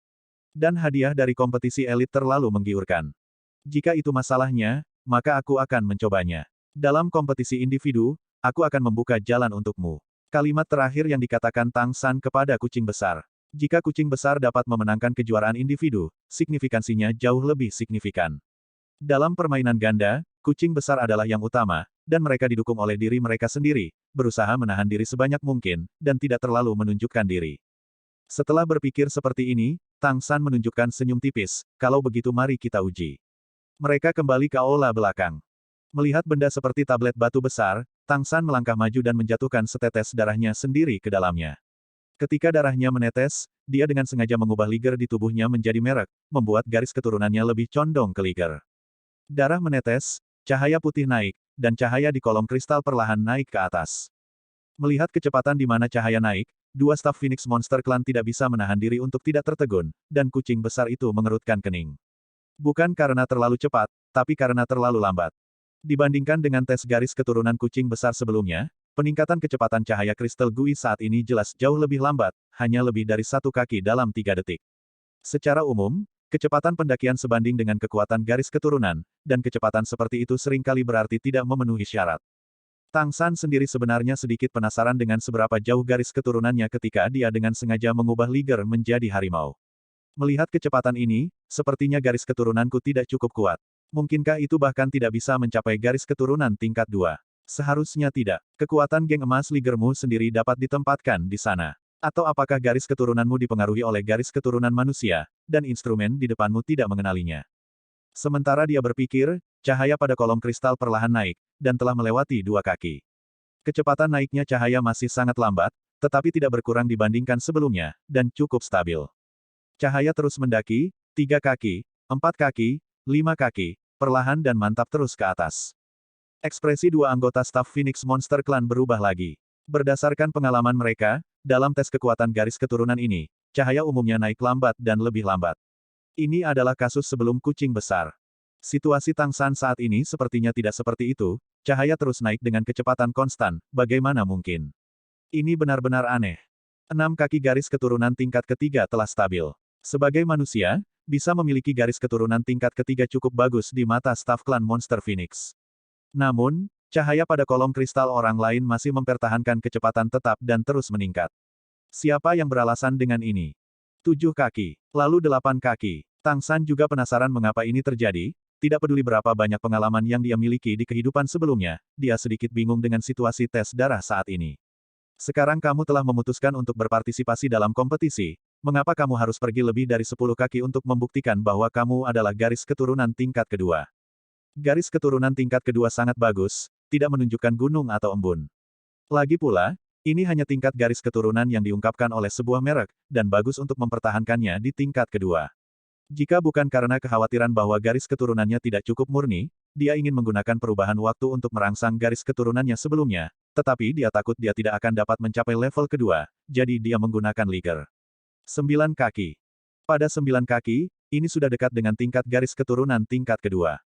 Dan hadiah dari kompetisi elit terlalu menggiurkan. Jika itu masalahnya, maka aku akan mencobanya. Dalam kompetisi individu, aku akan membuka jalan untukmu. Kalimat terakhir yang dikatakan Tang San kepada kucing besar. Jika kucing besar dapat memenangkan kejuaraan individu, signifikansinya jauh lebih signifikan. Dalam permainan ganda, kucing besar adalah yang utama, dan mereka didukung oleh diri mereka sendiri, berusaha menahan diri sebanyak mungkin, dan tidak terlalu menunjukkan diri. Setelah berpikir seperti ini, Tang San menunjukkan senyum tipis, kalau begitu mari kita uji. Mereka kembali ke aula belakang. Melihat benda seperti tablet batu besar, Tang San melangkah maju dan menjatuhkan setetes darahnya sendiri ke dalamnya. Ketika darahnya menetes, dia dengan sengaja mengubah liger di tubuhnya menjadi merek, membuat garis keturunannya lebih condong ke liger. Darah menetes, cahaya putih naik, dan cahaya di kolom kristal perlahan naik ke atas. Melihat kecepatan di mana cahaya naik, dua staf Phoenix Monster Clan tidak bisa menahan diri untuk tidak tertegun, dan kucing besar itu mengerutkan kening. Bukan karena terlalu cepat, tapi karena terlalu lambat. Dibandingkan dengan tes garis keturunan kucing besar sebelumnya, peningkatan kecepatan cahaya kristal Gui saat ini jelas jauh lebih lambat, hanya lebih dari 1 kaki dalam 3 detik. Secara umum, kecepatan pendakian sebanding dengan kekuatan garis keturunan, dan kecepatan seperti itu seringkali berarti tidak memenuhi syarat. Tang San sendiri sebenarnya sedikit penasaran dengan seberapa jauh garis keturunannya ketika dia dengan sengaja mengubah liger menjadi harimau. Melihat kecepatan ini, sepertinya garis keturunanku tidak cukup kuat. Mungkinkah itu bahkan tidak bisa mencapai garis keturunan tingkat 2? Seharusnya tidak. Kekuatan geng emas ligermu sendiri dapat ditempatkan di sana. Atau apakah garis keturunanmu dipengaruhi oleh garis keturunan manusia, dan instrumen di depanmu tidak mengenalinya? Sementara dia berpikir, cahaya pada kolom kristal perlahan naik, dan telah melewati 2 kaki. Kecepatan naiknya cahaya masih sangat lambat, tetapi tidak berkurang dibandingkan sebelumnya, dan cukup stabil. Cahaya terus mendaki, 3 kaki, 4 kaki, 5 kaki, perlahan dan mantap terus ke atas. Ekspresi dua anggota staf Phoenix Monster Clan berubah lagi. Berdasarkan pengalaman mereka, dalam tes kekuatan garis keturunan ini, cahaya umumnya naik lambat dan lebih lambat. Ini adalah kasus sebelum kucing besar. Situasi Tang San saat ini sepertinya tidak seperti itu, cahaya terus naik dengan kecepatan konstan, bagaimana mungkin? Ini benar-benar aneh. 6 kaki garis keturunan tingkat ketiga telah stabil. Sebagai manusia, bisa memiliki garis keturunan tingkat ketiga cukup bagus di mata staf klan Monster Phoenix. Namun, cahaya pada kolom kristal orang lain masih mempertahankan kecepatan tetap dan terus meningkat. Siapa yang beralasan dengan ini? 7 kaki, lalu 8 kaki. Tang San juga penasaran mengapa ini terjadi, tidak peduli berapa banyak pengalaman yang dia miliki di kehidupan sebelumnya, dia sedikit bingung dengan situasi tes darah saat ini. Sekarang kamu telah memutuskan untuk berpartisipasi dalam kompetisi, mengapa kamu harus pergi lebih dari 10 kaki untuk membuktikan bahwa kamu adalah garis keturunan tingkat kedua? Garis keturunan tingkat kedua sangat bagus, tidak menunjukkan gunung atau embun. Lagi pula, ini hanya tingkat garis keturunan yang diungkapkan oleh sebuah merek, dan bagus untuk mempertahankannya di tingkat kedua. Jika bukan karena kekhawatiran bahwa garis keturunannya tidak cukup murni, dia ingin menggunakan perubahan waktu untuk merangsang garis keturunannya sebelumnya, tetapi dia takut dia tidak akan dapat mencapai level kedua, jadi dia menggunakan liger. 9 kaki. Pada 9 kaki, ini sudah dekat dengan tingkat garis keturunan tingkat kedua.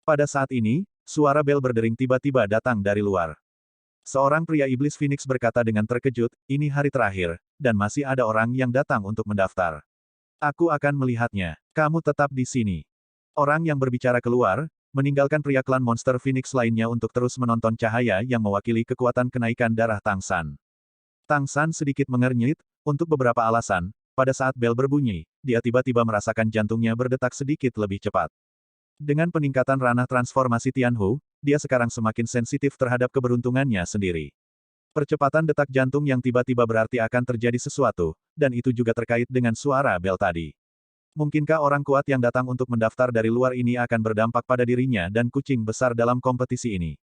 Pada saat ini, suara bel berdering tiba-tiba datang dari luar. Seorang pria iblis Phoenix berkata dengan terkejut, ini hari terakhir, dan masih ada orang yang datang untuk mendaftar. Aku akan melihatnya. Kamu tetap di sini. Orang yang berbicara keluar, meninggalkan pria klan monster Phoenix lainnya untuk terus menonton cahaya yang mewakili kekuatan kenaikan darah Tang San. Tang San sedikit mengernyit, untuk beberapa alasan, pada saat bel berbunyi, dia tiba-tiba merasakan jantungnya berdetak sedikit lebih cepat. Dengan peningkatan ranah transformasi Tianhu, dia sekarang semakin sensitif terhadap keberuntungannya sendiri. Percepatan detak jantung yang tiba-tiba berarti akan terjadi sesuatu, dan itu juga terkait dengan suara bel tadi. Mungkinkah orang kuat yang datang untuk mendaftar dari luar ini akan berdampak pada dirinya dan kucing besar dalam kompetisi ini?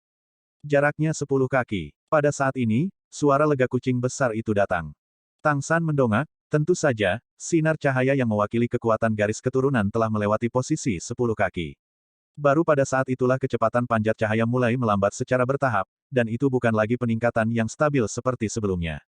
Jaraknya 10 kaki. Pada saat ini, suara lega kucing besar itu datang. Tang San mendongak, tentu saja, sinar cahaya yang mewakili kekuatan garis keturunan telah melewati posisi 10 kaki. Baru pada saat itulah kecepatan panjat cahaya mulai melambat secara bertahap, dan itu bukan lagi peningkatan yang stabil seperti sebelumnya.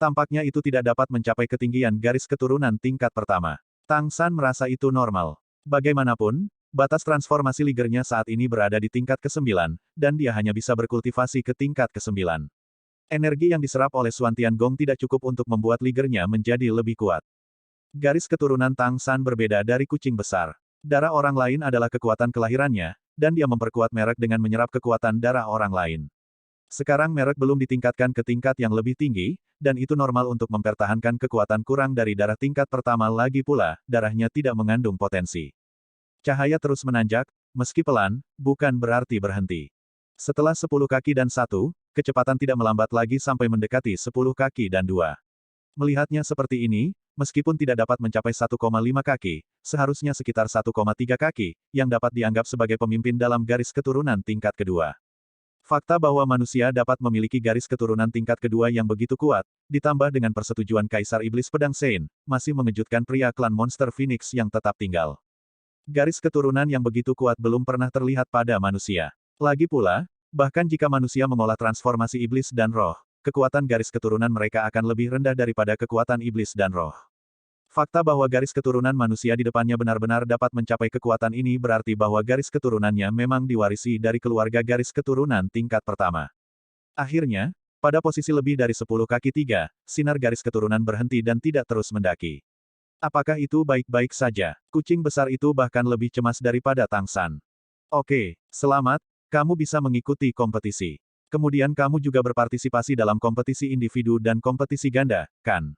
Tampaknya itu tidak dapat mencapai ketinggian garis keturunan tingkat pertama. Tang San merasa itu normal. Bagaimanapun, batas transformasi ligernya saat ini berada di tingkat ke-9, dan dia hanya bisa berkultivasi ke tingkat ke-9. Energi yang diserap oleh Xuan Tiangong tidak cukup untuk membuat ligernya menjadi lebih kuat. Garis keturunan Tang San berbeda dari kucing besar. Darah orang lain adalah kekuatan kelahirannya, dan dia memperkuat merek dengan menyerap kekuatan darah orang lain. Sekarang merek belum ditingkatkan ke tingkat yang lebih tinggi, dan itu normal untuk mempertahankan kekuatan kurang dari darah tingkat pertama lagi pula, darahnya tidak mengandung potensi. Cahaya terus menanjak, meski pelan, bukan berarti berhenti. Setelah 10 kaki dan 1, kecepatan tidak melambat lagi sampai mendekati 10 kaki dan 2. Melihatnya seperti ini, meskipun tidak dapat mencapai 1,5 kaki, seharusnya sekitar 1,3 kaki, yang dapat dianggap sebagai pemimpin dalam garis keturunan tingkat kedua. Fakta bahwa manusia dapat memiliki garis keturunan tingkat kedua yang begitu kuat, ditambah dengan persetujuan Kaisar Iblis Pedang Sein, masih mengejutkan pria klan monster Phoenix yang tetap tinggal. Garis keturunan yang begitu kuat belum pernah terlihat pada manusia. Lagi pula, bahkan jika manusia mengolah transformasi iblis dan roh, kekuatan garis keturunan mereka akan lebih rendah daripada kekuatan iblis dan roh. Fakta bahwa garis keturunan manusia di depannya benar-benar dapat mencapai kekuatan ini berarti bahwa garis keturunannya memang diwarisi dari keluarga garis keturunan tingkat pertama. Akhirnya, pada posisi lebih dari 10 kaki 3, sinar garis keturunan berhenti dan tidak terus mendaki. Apakah itu baik-baik saja? Kucing besar itu bahkan lebih cemas daripada Tang San. Oke, selamat, kamu bisa mengikuti kompetisi. Kemudian kamu juga berpartisipasi dalam kompetisi individu dan kompetisi ganda, kan?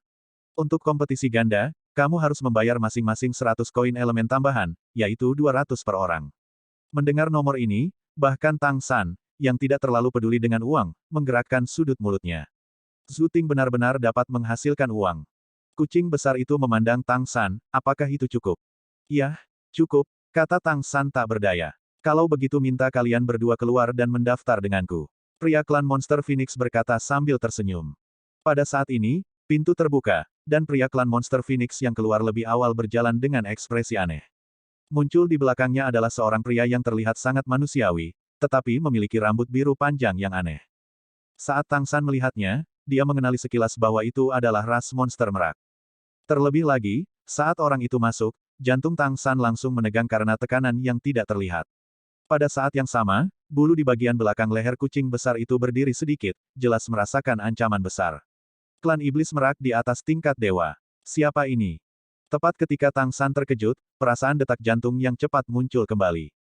Untuk kompetisi ganda, kamu harus membayar masing-masing 100 koin elemen tambahan, yaitu 200 per orang. Mendengar nomor ini, bahkan Tang San, yang tidak terlalu peduli dengan uang, menggerakkan sudut mulutnya. Zhu Ting benar-benar dapat menghasilkan uang. Kucing besar itu memandang Tang San, apakah itu cukup? Iya, cukup, kata Tang San tak berdaya. Kalau begitu minta kalian berdua keluar dan mendaftar denganku. Pria klan monster Phoenix berkata sambil tersenyum. Pada saat ini, pintu terbuka, dan pria klan monster Phoenix yang keluar lebih awal berjalan dengan ekspresi aneh. Muncul di belakangnya adalah seorang pria yang terlihat sangat manusiawi, tetapi memiliki rambut biru panjang yang aneh. Saat Tang San melihatnya, dia mengenali sekilas bahwa itu adalah ras monster merak. Terlebih lagi, saat orang itu masuk, jantung Tang San langsung menegang karena tekanan yang tidak terlihat. Pada saat yang sama, bulu di bagian belakang leher kucing besar itu berdiri sedikit, jelas merasakan ancaman besar. Klan iblis merak di atas tingkat dewa. Siapa ini? Tepat ketika Tang San terkejut, perasaan detak jantung yang cepat muncul kembali.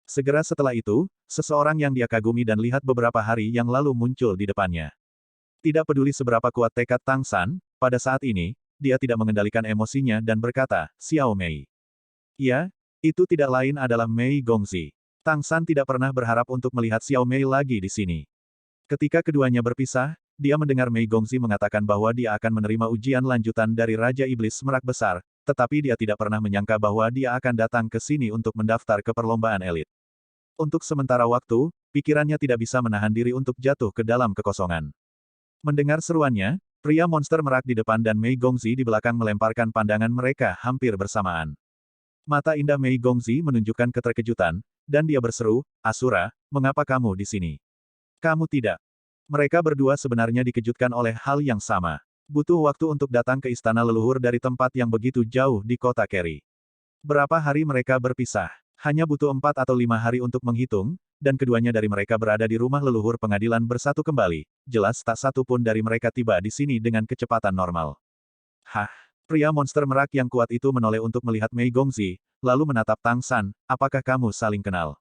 Segera setelah itu, seseorang yang dia kagumi dan lihat beberapa hari yang lalu muncul di depannya. Tidak peduli seberapa kuat tekad Tang San, pada saat ini, dia tidak mengendalikan emosinya dan berkata, Xiao Mei. Ya, itu tidak lain adalah Mei Gongzi. Tang San tidak pernah berharap untuk melihat Xiao Mei lagi di sini. Ketika keduanya berpisah, dia mendengar Mei Gongzi mengatakan bahwa dia akan menerima ujian lanjutan dari Raja Iblis Merak Besar, tetapi dia tidak pernah menyangka bahwa dia akan datang ke sini untuk mendaftar ke perlombaan elit. Untuk sementara waktu, pikirannya tidak bisa menahan diri untuk jatuh ke dalam kekosongan. Mendengar seruannya, pria monster merak di depan dan Mei Gongzi di belakang melemparkan pandangan mereka hampir bersamaan. Mata indah Mei Gongzi menunjukkan keterkejutan, dan dia berseru, Asura, mengapa kamu di sini? Kamu tidak. Mereka berdua sebenarnya dikejutkan oleh hal yang sama. Butuh waktu untuk datang ke istana leluhur dari tempat yang begitu jauh di kota Keri. Berapa hari mereka berpisah? Hanya butuh 4 atau 5 hari untuk menghitung, dan keduanya dari mereka berada di rumah leluhur pengadilan bersatu kembali. Jelas tak satu pun dari mereka tiba di sini dengan kecepatan normal. Hah? Pria monster merak yang kuat itu menoleh untuk melihat Mei Gongzi, lalu menatap Tang San, apakah kamu saling kenal?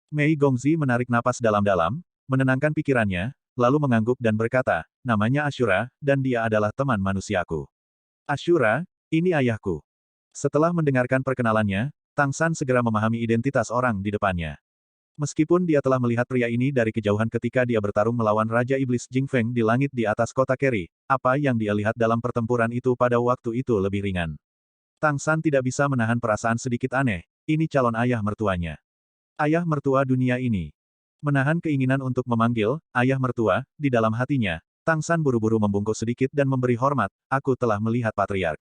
Mei Gongzi menarik napas dalam-dalam, menenangkan pikirannya, lalu mengangguk dan berkata, namanya Ashura, dan dia adalah teman manusiaku. Ashura, ini ayahku. Setelah mendengarkan perkenalannya, Tang San segera memahami identitas orang di depannya. Meskipun dia telah melihat pria ini dari kejauhan ketika dia bertarung melawan Raja Iblis Jing Feng di langit di atas kota Keri, apa yang dia lihat dalam pertempuran itu pada waktu itu lebih ringan. Tang San tidak bisa menahan perasaan sedikit aneh, ini calon ayah mertuanya. Ayah mertua dunia ini. Menahan keinginan untuk memanggil, ayah mertua, di dalam hatinya, Tang San buru-buru membungkuk sedikit dan memberi hormat, aku telah melihat patriark.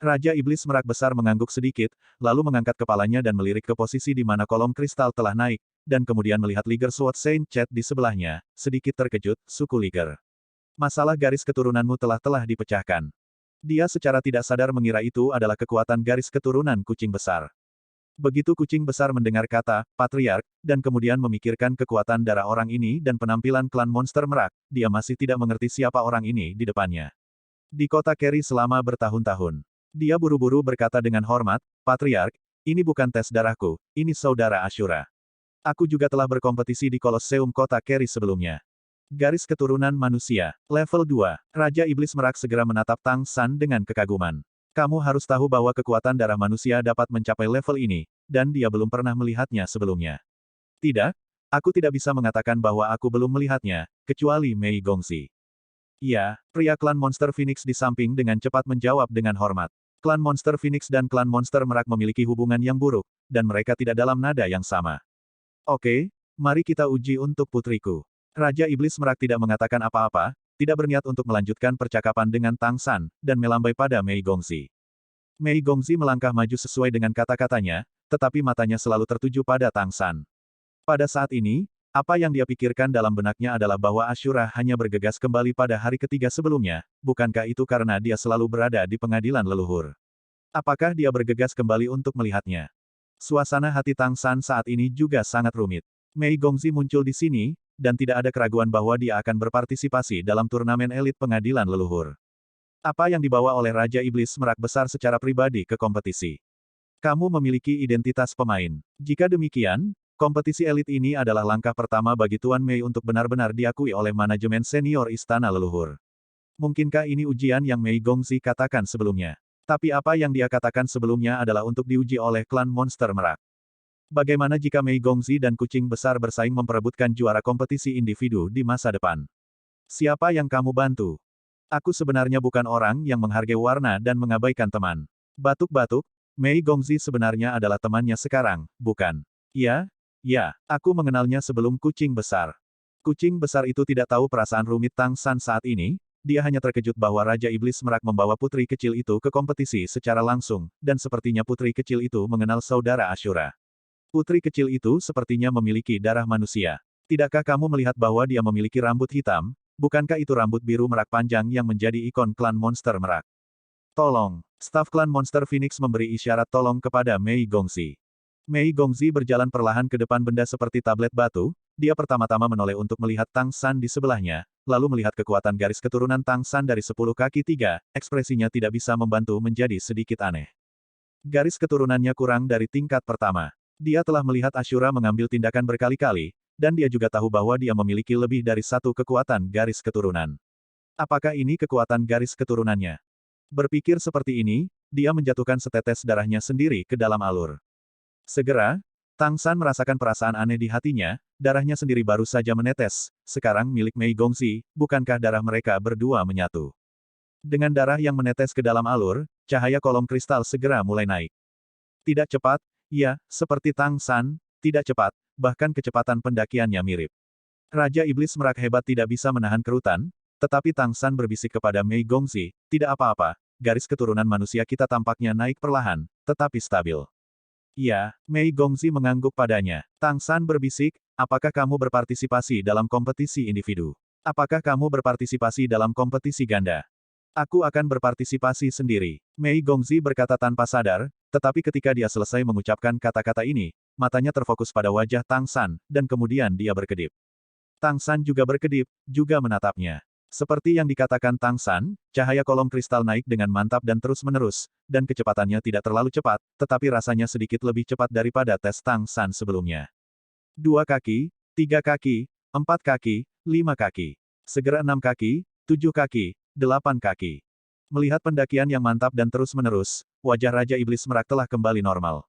Raja Iblis Merak Besar mengangguk sedikit, lalu mengangkat kepalanya dan melirik ke posisi di mana kolom kristal telah naik, dan kemudian melihat Liger Sword Saint Chat di sebelahnya, sedikit terkejut, suku Liger. Masalah garis keturunanmu telah dipecahkan. Dia secara tidak sadar mengira itu adalah kekuatan garis keturunan kucing besar. Begitu kucing besar mendengar kata, patriark, dan kemudian memikirkan kekuatan darah orang ini dan penampilan klan monster merak, dia masih tidak mengerti siapa orang ini di depannya. Di kota Keri selama bertahun-tahun. Dia buru-buru berkata dengan hormat, Patriark, ini bukan tes darahku, ini saudara Ashura. Aku juga telah berkompetisi di Kolosseum kota Keri sebelumnya. Garis keturunan manusia, level 2. Raja Iblis Merak segera menatap Tang San dengan kekaguman. Kamu harus tahu bahwa kekuatan darah manusia dapat mencapai level ini, dan dia belum pernah melihatnya sebelumnya. Tidak, aku tidak bisa mengatakan bahwa aku belum melihatnya, kecuali Mei Gongzi. Iya, pria klan Monster Phoenix di samping dengan cepat menjawab dengan hormat. Klan Monster Phoenix dan klan Monster Merak memiliki hubungan yang buruk, dan mereka tidak dalam nada yang sama. Oke, mari kita uji untuk putriku. Raja Iblis Merak tidak mengatakan apa-apa, tidak berniat untuk melanjutkan percakapan dengan Tang San, dan melambai pada Mei Gongzi. Mei Gongzi melangkah maju sesuai dengan kata-katanya, tetapi matanya selalu tertuju pada Tang San. Pada saat ini, apa yang dia pikirkan dalam benaknya adalah bahwa Ashura hanya bergegas kembali pada hari ketiga sebelumnya, bukankah itu karena dia selalu berada di pengadilan leluhur? Apakah dia bergegas kembali untuk melihatnya? Suasana hati Tang San saat ini juga sangat rumit. Mei Gongzi muncul di sini, dan tidak ada keraguan bahwa dia akan berpartisipasi dalam turnamen elit pengadilan leluhur. Apa yang dibawa oleh Raja Iblis Merak Besar secara pribadi ke kompetisi? Kamu memiliki identitas pemain. Jika demikian, kompetisi elit ini adalah langkah pertama bagi Tuan Mei untuk benar-benar diakui oleh manajemen senior Istana Leluhur. Mungkinkah ini ujian yang Mei Gongzi katakan sebelumnya? Tapi apa yang dia katakan sebelumnya adalah untuk diuji oleh klan Monster Merak. Bagaimana jika Mei Gongzi dan Kucing Besar bersaing memperebutkan juara kompetisi individu di masa depan? Siapa yang kamu bantu? Aku sebenarnya bukan orang yang menghargai warna dan mengabaikan teman. Batuk-batuk, Mei Gongzi sebenarnya adalah temannya sekarang, bukan? Ya, aku mengenalnya sebelum Kucing Besar. Kucing Besar itu tidak tahu perasaan rumit Tang San saat ini, dia hanya terkejut bahwa Raja Iblis Merak membawa putri kecil itu ke kompetisi secara langsung, dan sepertinya putri kecil itu mengenal saudara Ashura. Putri kecil itu sepertinya memiliki darah manusia. Tidakkah kamu melihat bahwa dia memiliki rambut hitam? Bukankah itu rambut biru merak panjang yang menjadi ikon klan Monster Merak? Tolong, staf klan Monster Phoenix memberi isyarat tolong kepada Mei Gongzi. Mei Gongzi berjalan perlahan ke depan benda seperti tablet batu, dia pertama-tama menoleh untuk melihat Tang San di sebelahnya, lalu melihat kekuatan garis keturunan Tang San dari 10 kaki 3, ekspresinya tidak bisa membantu menjadi sedikit aneh. Garis keturunannya kurang dari tingkat pertama. Dia telah melihat Ashura mengambil tindakan berkali-kali, dan dia juga tahu bahwa dia memiliki lebih dari satu kekuatan garis keturunan. Apakah ini kekuatan garis keturunannya? Berpikir seperti ini, dia menjatuhkan setetes darahnya sendiri ke dalam alur. Segera, Tang San merasakan perasaan aneh di hatinya, darahnya sendiri baru saja menetes, sekarang milik Mei Gongzi, bukankah darah mereka berdua menyatu? Dengan darah yang menetes ke dalam alur, cahaya kolom kristal segera mulai naik. Tidak cepat, ya, seperti Tang San, tidak cepat, bahkan kecepatan pendakiannya mirip. Raja Iblis Merak hebat tidak bisa menahan kerutan, tetapi Tang San berbisik kepada Mei Gongzi, tidak apa-apa, garis keturunan manusia kita tampaknya naik perlahan, tetapi stabil. Ya, Mei Gongzi mengangguk padanya. Tang San berbisik, apakah kamu berpartisipasi dalam kompetisi individu? Apakah kamu berpartisipasi dalam kompetisi ganda? Aku akan berpartisipasi sendiri. Mei Gongzi berkata tanpa sadar, Tetapi ketika dia selesai mengucapkan kata-kata ini, matanya terfokus pada wajah Tang San, dan kemudian dia berkedip. Tang San juga berkedip, juga menatapnya. Seperti yang dikatakan Tang San, cahaya kolom kristal naik dengan mantap dan terus-menerus, dan kecepatannya tidak terlalu cepat, tetapi rasanya sedikit lebih cepat daripada tes Tang San sebelumnya. 2 kaki, 3 kaki, 4 kaki, 5 kaki. Segera 6 kaki, 7 kaki, 8 kaki. Melihat pendakian yang mantap dan terus-menerus, wajah Raja Iblis Merak telah kembali normal.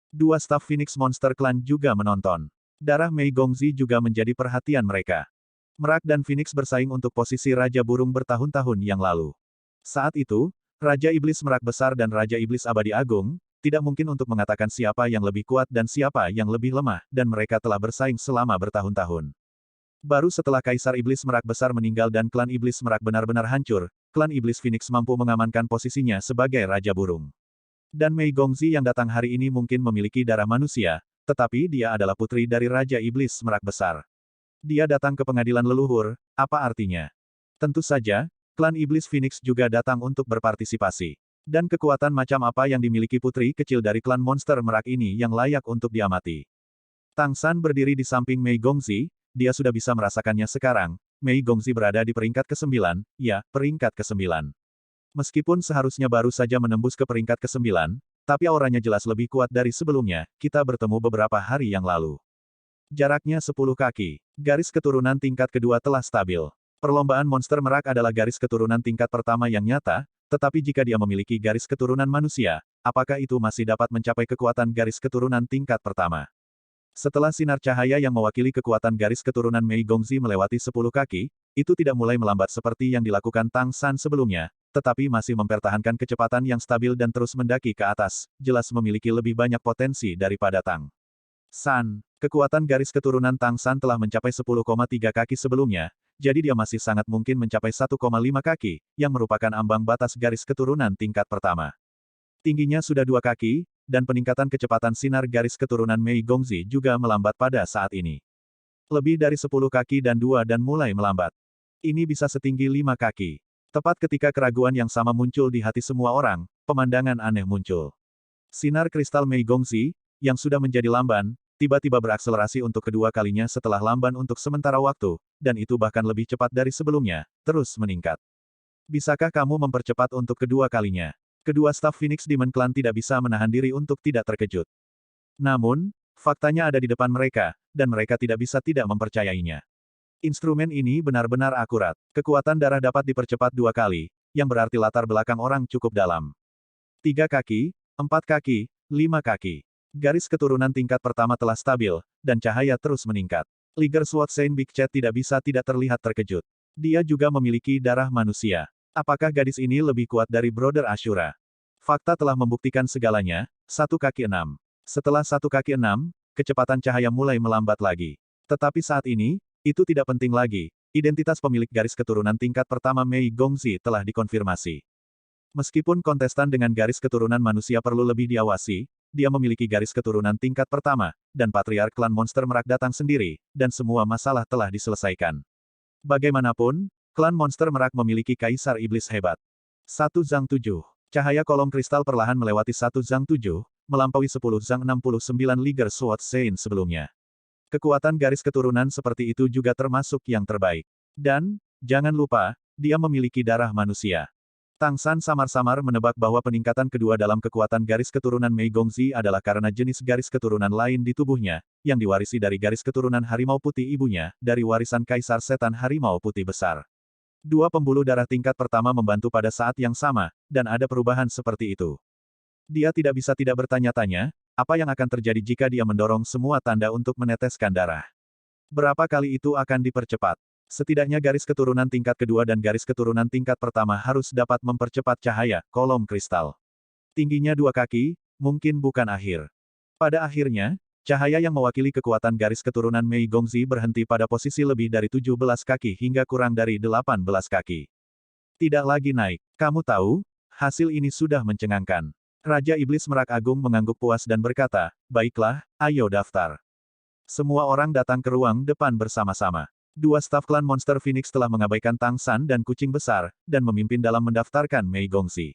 2 staf Phoenix Monster Clan juga menonton. Darah Mei Gongzi juga menjadi perhatian mereka. Merak dan Phoenix bersaing untuk posisi Raja Burung bertahun-tahun yang lalu. Saat itu, Raja Iblis Merak Besar dan Raja Iblis Abadi Agung, tidak mungkin untuk mengatakan siapa yang lebih kuat dan siapa yang lebih lemah, dan mereka telah bersaing selama bertahun-tahun. Baru setelah Kaisar Iblis Merak Besar meninggal dan klan Iblis Merak benar-benar hancur, klan Iblis Phoenix mampu mengamankan posisinya sebagai Raja Burung. Dan Mei Gongzi yang datang hari ini mungkin memiliki darah manusia, tetapi dia adalah putri dari Raja Iblis Merak Besar. Dia datang ke pengadilan leluhur, apa artinya? Tentu saja, klan Iblis Phoenix juga datang untuk berpartisipasi. Dan kekuatan macam apa yang dimiliki putri kecil dari klan monster merak ini yang layak untuk diamati. Tang San berdiri di samping Mei Gongzi, dia sudah bisa merasakannya sekarang. Mei Gongzi berada di peringkat ke-9, ya, peringkat ke-9. Meskipun seharusnya baru saja menembus ke peringkat ke-9, tapi auranya jelas lebih kuat dari sebelumnya, kita bertemu beberapa hari yang lalu. Jaraknya 10 kaki. Garis keturunan tingkat kedua telah stabil. Perlombaan monster merak adalah garis keturunan tingkat pertama yang nyata, tetapi jika dia memiliki garis keturunan manusia, apakah itu masih dapat mencapai kekuatan garis keturunan tingkat pertama? Setelah sinar cahaya yang mewakili kekuatan garis keturunan Mei Gongzi melewati 10 kaki, itu tidak mulai melambat seperti yang dilakukan Tang San sebelumnya, tetapi masih mempertahankan kecepatan yang stabil dan terus mendaki ke atas, jelas memiliki lebih banyak potensi daripada Tang San. Kekuatan garis keturunan Tang San telah mencapai 10,3 kaki sebelumnya, jadi dia masih sangat mungkin mencapai 1,5 kaki, yang merupakan ambang batas garis keturunan tingkat pertama. Tingginya sudah 2 kaki, dan peningkatan kecepatan sinar garis keturunan Mei Gongzi juga melambat pada saat ini. Lebih dari 10 kaki dan mulai melambat. Ini bisa setinggi 5 kaki. Tepat ketika keraguan yang sama muncul di hati semua orang, pemandangan aneh muncul. Sinar kristal Mei Gongzi, yang sudah menjadi lamban, tiba-tiba berakselerasi untuk kedua kalinya setelah lamban untuk sementara waktu, dan itu bahkan lebih cepat dari sebelumnya, terus meningkat. Bisakah kamu mempercepat untuk kedua kalinya? Kedua staf Phoenix Demon Clan tidak bisa menahan diri untuk tidak terkejut. Namun, faktanya ada di depan mereka, dan mereka tidak bisa tidak mempercayainya. Instrumen ini benar-benar akurat. Kekuatan darah dapat dipercepat 2 kali, yang berarti latar belakang orang cukup dalam. 3 kaki, 4 kaki, 5 kaki. Garis keturunan tingkat pertama telah stabil, dan cahaya terus meningkat. Liger Sword Saint Big Chat tidak bisa tidak terlihat terkejut. Dia juga memiliki darah manusia. Apakah gadis ini lebih kuat dari Brother Ashura? Fakta telah membuktikan segalanya, 1 kaki 6. Setelah 1 kaki 6, kecepatan cahaya mulai melambat lagi. Tetapi saat ini, itu tidak penting lagi, identitas pemilik garis keturunan tingkat pertama Mei Gongzi telah dikonfirmasi. Meskipun kontestan dengan garis keturunan manusia perlu lebih diawasi, dia memiliki garis keturunan tingkat pertama, dan patriark klan monster merak datang sendiri, dan semua masalah telah diselesaikan. Bagaimanapun, klan monster merak memiliki kaisar iblis hebat. 1 Zhang 7. Cahaya kolom kristal perlahan melewati 1 Zhang 7, melampaui 10 Zhang 69 Liger Sword Saint sebelumnya. Kekuatan garis keturunan seperti itu juga termasuk yang terbaik. Dan, jangan lupa, dia memiliki darah manusia. Tang San samar-samar menebak bahwa peningkatan kedua dalam kekuatan garis keturunan Mei Gongzi adalah karena jenis garis keturunan lain di tubuhnya, yang diwarisi dari garis keturunan harimau putih ibunya, dari warisan kaisar setan harimau putih besar. 2 pembuluh darah tingkat pertama membantu pada saat yang sama, dan ada perubahan seperti itu. Dia tidak bisa tidak bertanya-tanya, apa yang akan terjadi jika dia mendorong semua tanda untuk meneteskan darah. Berapa kali itu akan dipercepat? Setidaknya garis keturunan tingkat kedua dan garis keturunan tingkat pertama harus dapat mempercepat cahaya kolom kristal. Tingginya 2 kaki, mungkin bukan akhir. Pada akhirnya, cahaya yang mewakili kekuatan garis keturunan Mei Gongzi berhenti pada posisi lebih dari 17 kaki hingga kurang dari 18 kaki. Tidak lagi naik. Kamu tahu, hasil ini sudah mencengangkan. Raja Iblis Merak Agung mengangguk puas dan berkata, baiklah, ayo daftar. Semua orang datang ke ruang depan bersama-sama. 2 staf klan monster Phoenix telah mengabaikan Tang San dan kucing besar, dan memimpin dalam mendaftarkan Mei Gongzi.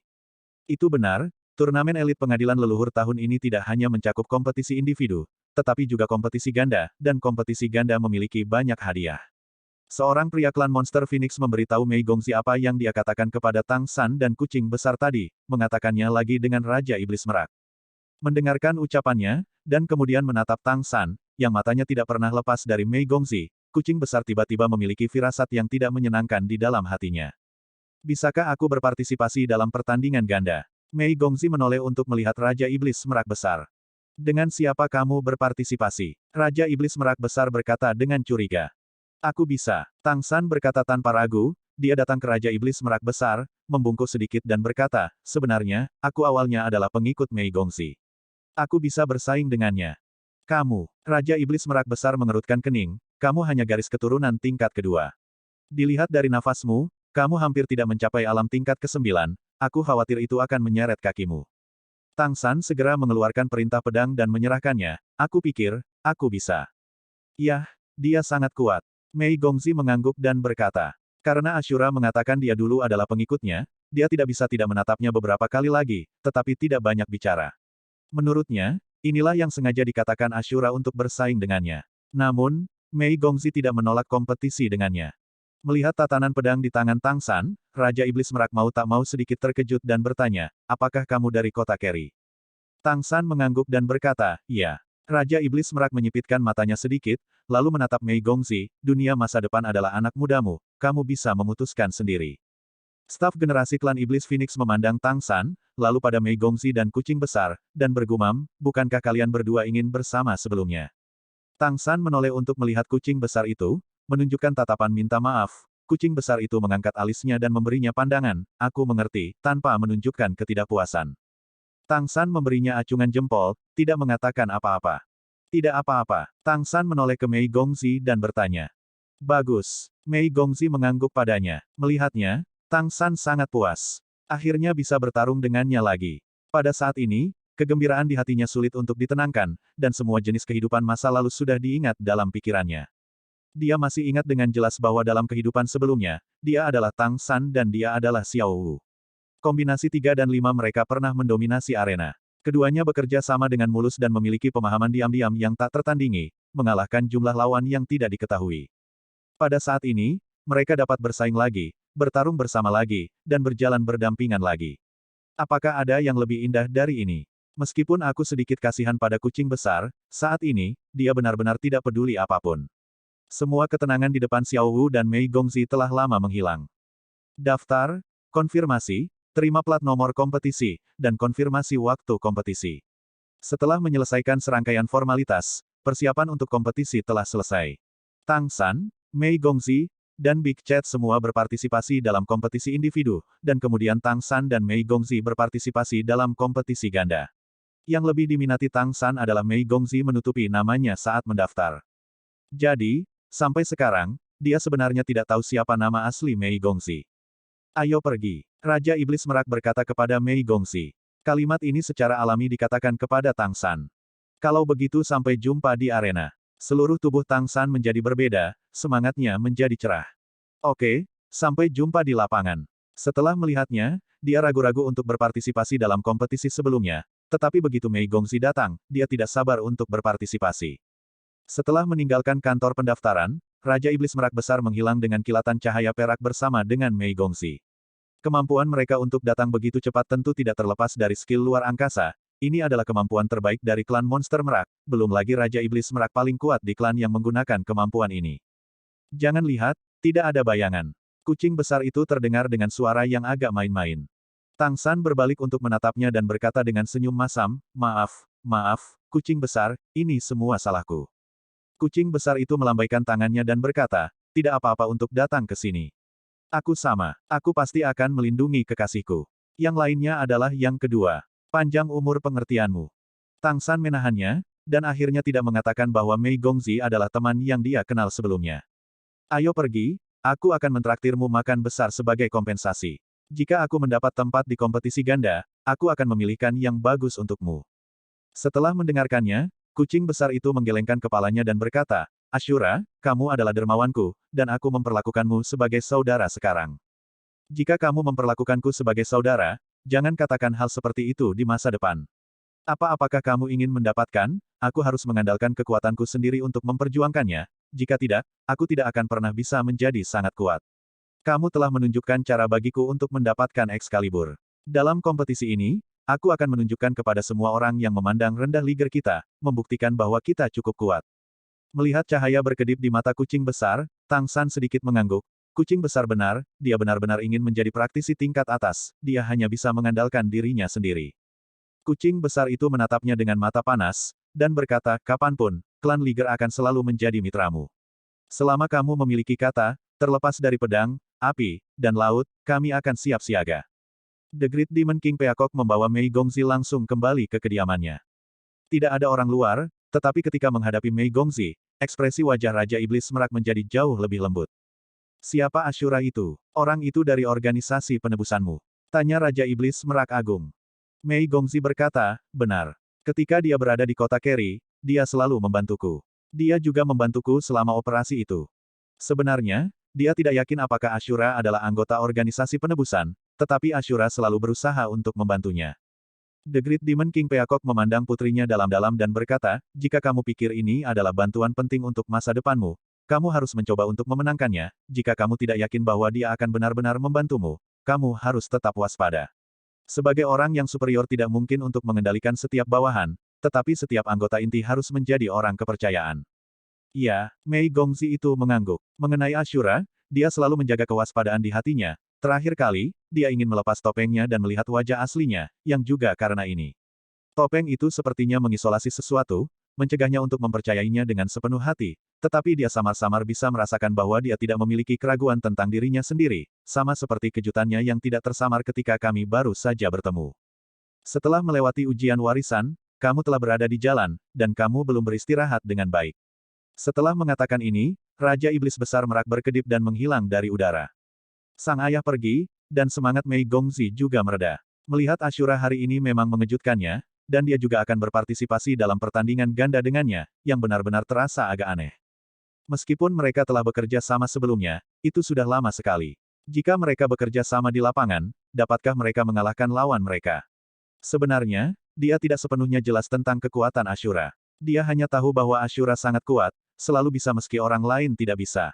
Itu benar, Turnamen elit pengadilan leluhur tahun ini tidak hanya mencakup kompetisi individu, tetapi juga kompetisi ganda, dan kompetisi ganda memiliki banyak hadiah. Seorang pria klan Monster Phoenix memberitahu Mei Gongxi apa yang dia katakan kepada Tang San dan kucing besar tadi, mengatakannya lagi dengan Raja Iblis Merak. Mendengarkan ucapannya, dan kemudian menatap Tang San, yang matanya tidak pernah lepas dari Mei Gongxi, kucing besar tiba-tiba memiliki firasat yang tidak menyenangkan di dalam hatinya. Bisakah aku berpartisipasi dalam pertandingan ganda? Mei Gongxi menoleh untuk melihat Raja Iblis Merak Besar. Dengan siapa kamu berpartisipasi? Raja Iblis Merak Besar berkata dengan curiga. Aku bisa. Tang San berkata tanpa ragu, dia datang ke Raja Iblis Merak Besar, membungkuk sedikit dan berkata, sebenarnya, aku awalnya adalah pengikut Mei Gongxi. Aku bisa bersaing dengannya. Kamu, Raja Iblis Merak Besar mengerutkan kening, kamu hanya garis keturunan tingkat kedua. Dilihat dari nafasmu, kamu hampir tidak mencapai alam tingkat ke-9, aku khawatir itu akan menyeret kakimu. Tang San segera mengeluarkan perintah pedang dan menyerahkannya, aku pikir, aku bisa. Yah, dia sangat kuat. Mei Gongxi mengangguk dan berkata, karena Ashura mengatakan dia dulu adalah pengikutnya, dia tidak bisa tidak menatapnya beberapa kali lagi, tetapi tidak banyak bicara. Menurutnya, inilah yang sengaja dikatakan Ashura untuk bersaing dengannya. Namun, Mei Gongxi tidak menolak kompetisi dengannya. Melihat tatanan pedang di tangan Tang San, Raja Iblis Merak mau tak mau sedikit terkejut dan bertanya, apakah kamu dari kota Keri? Tang San mengangguk dan berkata, iya. Raja Iblis Merak menyipitkan matanya sedikit, lalu menatap Mei Gongxi, dunia masa depan adalah anak mudamu, kamu bisa memutuskan sendiri. Staf generasi klan Iblis Phoenix memandang Tang San, lalu pada Mei Gongxi dan kucing besar, dan bergumam, bukankah kalian berdua ingin bersama sebelumnya? Tang San menoleh untuk melihat kucing besar itu, menunjukkan tatapan minta maaf, kucing besar itu mengangkat alisnya dan memberinya pandangan, aku mengerti, tanpa menunjukkan ketidakpuasan. Tang San memberinya acungan jempol, tidak mengatakan apa-apa. Tidak apa-apa. Tang San menoleh ke Mei Gongxi dan bertanya. Bagus. Mei Gongxi mengangguk padanya. Melihatnya, Tang San sangat puas. Akhirnya bisa bertarung dengannya lagi. Pada saat ini, kegembiraan di hatinya sulit untuk ditenangkan, dan semua jenis kehidupan masa lalu sudah diingat dalam pikirannya. Dia masih ingat dengan jelas bahwa dalam kehidupan sebelumnya, dia adalah Tang San dan dia adalah Xiao Wu. Kombinasi 3 dan 5 mereka pernah mendominasi arena. Keduanya bekerja sama dengan mulus dan memiliki pemahaman diam-diam yang tak tertandingi, mengalahkan jumlah lawan yang tidak diketahui. Pada saat ini, mereka dapat bersaing lagi, bertarung bersama lagi, dan berjalan berdampingan lagi. Apakah ada yang lebih indah dari ini? Meskipun aku sedikit kasihan pada kucing besar, saat ini, dia benar-benar tidak peduli apapun. Semua ketenangan di depan Xiao Wu dan Mei Gongxi telah lama menghilang. Daftar, konfirmasi, terima plat nomor kompetisi, dan konfirmasi waktu kompetisi. Setelah menyelesaikan serangkaian formalitas, persiapan untuk kompetisi telah selesai. Tang San, Mei Gongxi, dan Big Chat semua berpartisipasi dalam kompetisi individu, dan kemudian Tang San dan Mei Gongxi berpartisipasi dalam kompetisi ganda. Yang lebih diminati Tang San adalah Mei Gongxi menutupi namanya saat mendaftar. Jadi, sampai sekarang, dia sebenarnya tidak tahu siapa nama asli Mei Gongxi. Ayo pergi. Raja Iblis Merak berkata kepada Mei Gongxi. Kalimat ini secara alami dikatakan kepada Tang San. Kalau begitu sampai jumpa di arena. Seluruh tubuh Tang San menjadi berbeda, semangatnya menjadi cerah. Oke, sampai jumpa di lapangan. Setelah melihatnya, dia ragu-ragu untuk berpartisipasi dalam kompetisi sebelumnya, tetapi begitu Mei Gongxi datang, dia tidak sabar untuk berpartisipasi. Setelah meninggalkan kantor pendaftaran, Raja Iblis Merak Besar menghilang dengan kilatan cahaya perak bersama dengan Mei Gongxi. Kemampuan mereka untuk datang begitu cepat tentu tidak terlepas dari skill luar angkasa, ini adalah kemampuan terbaik dari klan Monster Merak, belum lagi Raja Iblis Merak paling kuat di klan yang menggunakan kemampuan ini. Jangan lihat, tidak ada bayangan. Kucing besar itu terdengar dengan suara yang agak main-main. Tang San berbalik untuk menatapnya dan berkata dengan senyum masam, maaf, kucing besar, ini semua salahku. Kucing besar itu melambaikan tangannya dan berkata, tidak apa-apa untuk datang ke sini. Aku sama, aku pasti akan melindungi kekasihku. Yang lainnya adalah yang kedua. Panjang umur pengertianmu. Tang San menahannya, dan akhirnya tidak mengatakan bahwa Mei Gongxi adalah teman yang dia kenal sebelumnya. Ayo pergi, aku akan mentraktirmu makan besar sebagai kompensasi. Jika aku mendapat tempat di kompetisi ganda, aku akan memilihkan yang bagus untukmu. Setelah mendengarkannya, kucing besar itu menggelengkan kepalanya dan berkata, Ashura, kamu adalah dermawanku, dan aku memperlakukanmu sebagai saudara sekarang. Jika kamu memperlakukanku sebagai saudara, jangan katakan hal seperti itu di masa depan. Apakah kamu ingin mendapatkan? Aku harus mengandalkan kekuatanku sendiri untuk memperjuangkannya, jika tidak, aku tidak akan pernah bisa menjadi sangat kuat. Kamu telah menunjukkan cara bagiku untuk mendapatkan Excalibur. Dalam kompetisi ini, aku akan menunjukkan kepada semua orang yang memandang rendah liger kita, membuktikan bahwa kita cukup kuat. Melihat cahaya berkedip di mata kucing besar, Tang San sedikit mengangguk. Kucing besar benar, dia benar-benar ingin menjadi praktisi tingkat atas, dia hanya bisa mengandalkan dirinya sendiri. Kucing besar itu menatapnya dengan mata panas, dan berkata, kapanpun, klan Liger akan selalu menjadi mitramu. Selama kamu memiliki kata, terlepas dari pedang, api, dan laut, kami akan siap siaga. The Great Demon King Peacock membawa Mei Gongzi langsung kembali ke kediamannya. Tidak ada orang luar, tetapi ketika menghadapi Mei Gongzi, ekspresi wajah Raja Iblis Merak menjadi jauh lebih lembut. Siapa Ashura itu? Orang itu dari organisasi penebusanmu. Tanya Raja Iblis Merak Agung. Mei Gongzi berkata, benar. Ketika dia berada di kota Kerry, dia selalu membantuku. Dia juga membantuku selama operasi itu. Sebenarnya, dia tidak yakin apakah Ashura adalah anggota organisasi penebusan, tetapi Ashura selalu berusaha untuk membantunya. The Great Demon King Peacock memandang putrinya dalam-dalam dan berkata, jika kamu pikir ini adalah bantuan penting untuk masa depanmu, kamu harus mencoba untuk memenangkannya. Jika kamu tidak yakin bahwa dia akan benar-benar membantumu, kamu harus tetap waspada. Sebagai orang yang superior tidak mungkin untuk mengendalikan setiap bawahan, tetapi setiap anggota inti harus menjadi orang kepercayaan. Iya, Mei Gongzi itu mengangguk. Mengenai Ashura, dia selalu menjaga kewaspadaan di hatinya. Terakhir kali, dia ingin melepas topengnya dan melihat wajah aslinya, yang juga karena ini. Topeng itu sepertinya mengisolasi sesuatu, mencegahnya untuk mempercayainya dengan sepenuh hati, tetapi dia samar-samar bisa merasakan bahwa dia tidak memiliki keraguan tentang dirinya sendiri, sama seperti kejutannya yang tidak tersamar ketika kami baru saja bertemu. Setelah melewati ujian warisan, kamu telah berada di jalan, dan kamu belum beristirahat dengan baik. Setelah mengatakan ini, Raja Iblis Besar Merak berkedip dan menghilang dari udara. Sang ayah pergi, dan semangat Mei Gongzi juga mereda. Melihat Ashura hari ini memang mengejutkannya, dan dia juga akan berpartisipasi dalam pertandingan ganda dengannya, yang benar-benar terasa agak aneh. Meskipun mereka telah bekerja sama sebelumnya, itu sudah lama sekali. Jika mereka bekerja sama di lapangan, dapatkah mereka mengalahkan lawan mereka? Sebenarnya, dia tidak sepenuhnya jelas tentang kekuatan Ashura. Dia hanya tahu bahwa Ashura sangat kuat, selalu bisa meski orang lain tidak bisa.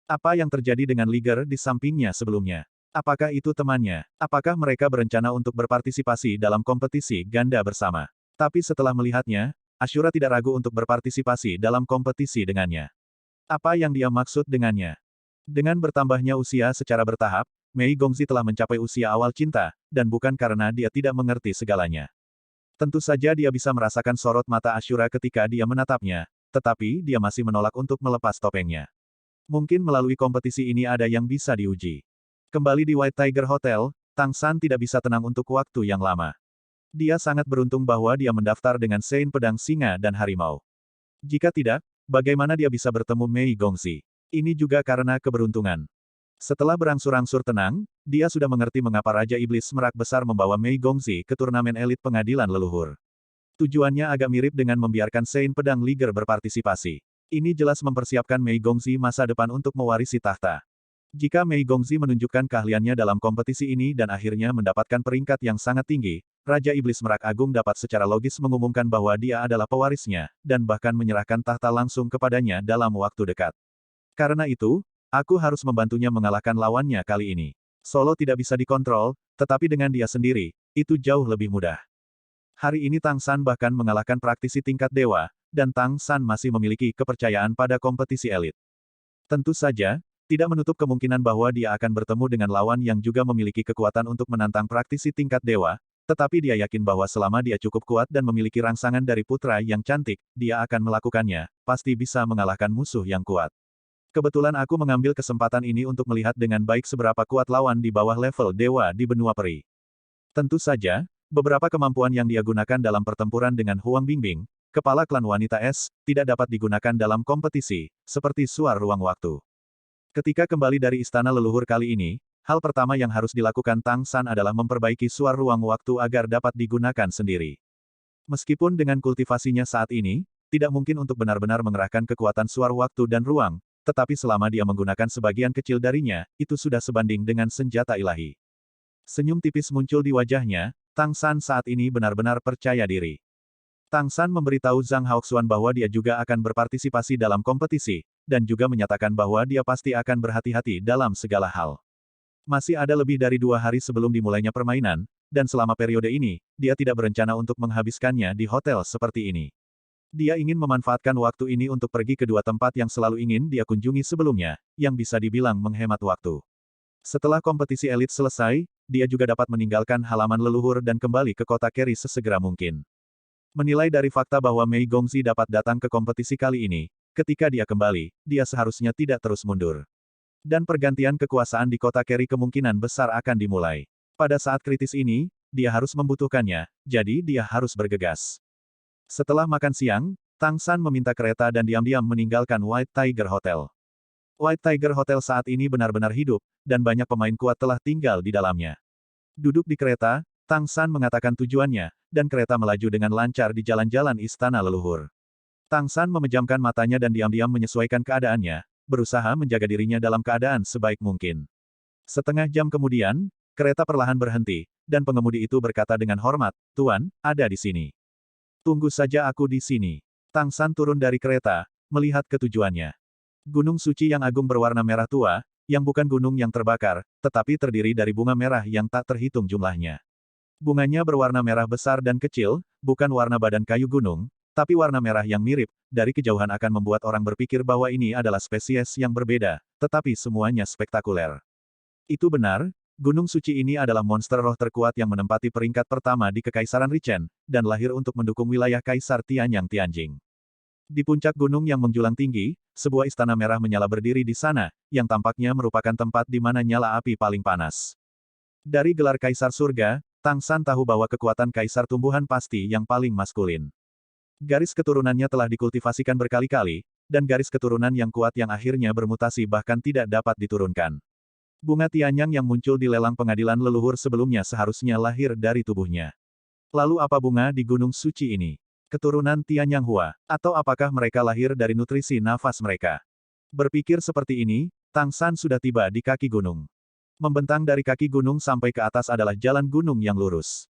Apa yang terjadi dengan Liger di sampingnya sebelumnya? Apakah itu temannya? Apakah mereka berencana untuk berpartisipasi dalam kompetisi ganda bersama? Tapi setelah melihatnya, Ashura tidak ragu untuk berpartisipasi dalam kompetisi dengannya. Apa yang dia maksud dengannya? Dengan bertambahnya usia secara bertahap, Mei Gongzi telah mencapai usia awal cinta, dan bukan karena dia tidak mengerti segalanya. Tentu saja dia bisa merasakan sorot mata Ashura ketika dia menatapnya, tetapi dia masih menolak untuk melepas topengnya. Mungkin melalui kompetisi ini ada yang bisa diuji. Kembali di White Tiger Hotel, Tang San tidak bisa tenang untuk waktu yang lama. Dia sangat beruntung bahwa dia mendaftar dengan Sein Pedang Singa dan Harimau. Jika tidak, bagaimana dia bisa bertemu Mei Gongzi? Ini juga karena keberuntungan. Setelah berangsur-angsur tenang, dia sudah mengerti mengapa Raja Iblis Merak Besar membawa Mei Gongzi ke turnamen elit pengadilan leluhur. Tujuannya agak mirip dengan membiarkan Sein Pedang Liger berpartisipasi. Ini jelas mempersiapkan Mei Gongzi masa depan untuk mewarisi tahta. Jika Mei Gongzi menunjukkan keahliannya dalam kompetisi ini dan akhirnya mendapatkan peringkat yang sangat tinggi, Raja Iblis Merak Agung dapat secara logis mengumumkan bahwa dia adalah pewarisnya, dan bahkan menyerahkan tahta langsung kepadanya dalam waktu dekat. Karena itu, aku harus membantunya mengalahkan lawannya kali ini. Solo tidak bisa dikontrol, tetapi dengan dia sendiri, itu jauh lebih mudah. Hari ini Tang San bahkan mengalahkan praktisi tingkat dewa, dan Tang San masih memiliki kepercayaan pada kompetisi elit. Tentu saja, tidak menutup kemungkinan bahwa dia akan bertemu dengan lawan yang juga memiliki kekuatan untuk menantang praktisi tingkat dewa, tetapi dia yakin bahwa selama dia cukup kuat dan memiliki rangsangan dari putra yang cantik, dia akan melakukannya, pasti bisa mengalahkan musuh yang kuat. Kebetulan aku mengambil kesempatan ini untuk melihat dengan baik seberapa kuat lawan di bawah level dewa di benua peri. Tentu saja, beberapa kemampuan yang dia gunakan dalam pertempuran dengan Huang Bingbing, kepala klan wanita es, tidak dapat digunakan dalam kompetisi, seperti suar ruang waktu. Ketika kembali dari istana leluhur kali ini, hal pertama yang harus dilakukan Tang San adalah memperbaiki suar ruang waktu agar dapat digunakan sendiri. Meskipun dengan kultivasinya saat ini, tidak mungkin untuk benar-benar mengerahkan kekuatan suar waktu dan ruang, tetapi selama dia menggunakan sebagian kecil darinya, itu sudah sebanding dengan senjata ilahi. Senyum tipis muncul di wajahnya, Tang San saat ini benar-benar percaya diri. Tang San memberitahu Zhang Haoxuan bahwa dia juga akan berpartisipasi dalam kompetisi, dan juga menyatakan bahwa dia pasti akan berhati-hati dalam segala hal. Masih ada lebih dari 2 hari sebelum dimulainya permainan, dan selama periode ini, dia tidak berencana untuk menghabiskannya di hotel seperti ini. Dia ingin memanfaatkan waktu ini untuk pergi ke 2 tempat yang selalu ingin dia kunjungi sebelumnya, yang bisa dibilang menghemat waktu. Setelah kompetisi elit selesai, dia juga dapat meninggalkan halaman leluhur dan kembali ke kota Kerry sesegera mungkin. Menilai dari fakta bahwa Mei Gongzi dapat datang ke kompetisi kali ini, ketika dia kembali, dia seharusnya tidak terus mundur. Dan pergantian kekuasaan di kota Kerry kemungkinan besar akan dimulai. Pada saat kritis ini, dia harus membutuhkannya, jadi dia harus bergegas. Setelah makan siang, Tang San meminta kereta dan diam-diam meninggalkan White Tiger Hotel. White Tiger Hotel saat ini benar-benar hidup, dan banyak pemain kuat telah tinggal di dalamnya. Duduk di kereta, Tang San mengatakan tujuannya, dan kereta melaju dengan lancar di jalan-jalan istana leluhur. Tang San memejamkan matanya dan diam-diam menyesuaikan keadaannya, berusaha menjaga dirinya dalam keadaan sebaik mungkin. Setengah jam kemudian, kereta perlahan berhenti, dan pengemudi itu berkata dengan hormat, "Tuan, ada di sini." "Tunggu saja aku di sini." Tang San turun dari kereta, melihat ke tujuannya. Gunung suci yang agung berwarna merah tua, yang bukan gunung yang terbakar, tetapi terdiri dari bunga merah yang tak terhitung jumlahnya. Bunganya berwarna merah besar dan kecil, bukan warna badan kayu gunung, tapi warna merah yang mirip, dari kejauhan akan membuat orang berpikir bahwa ini adalah spesies yang berbeda, tetapi semuanya spektakuler. Itu benar, gunung suci ini adalah monster roh terkuat yang menempati peringkat pertama di Kekaisaran Richen, dan lahir untuk mendukung wilayah Kaisar Tianyang Tianjing. Di puncak gunung yang menjulang tinggi, sebuah istana merah menyala berdiri di sana, yang tampaknya merupakan tempat di mana nyala api paling panas. Dari gelar Kaisar Surga, Tang San tahu bahwa kekuatan Kaisar Tumbuhan pasti yang paling maskulin. Garis keturunannya telah dikultivasikan berkali-kali, dan garis keturunan yang kuat yang akhirnya bermutasi bahkan tidak dapat diturunkan. Bunga Tianyang yang muncul di lelang pengadilan leluhur sebelumnya seharusnya lahir dari tubuhnya. Lalu apa bunga di gunung suci ini? Keturunan Tianyang Hua, atau apakah mereka lahir dari nutrisi nafas mereka? Berpikir seperti ini, Tang San sudah tiba di kaki gunung. Membentang dari kaki gunung sampai ke atas adalah jalan gunung yang lurus.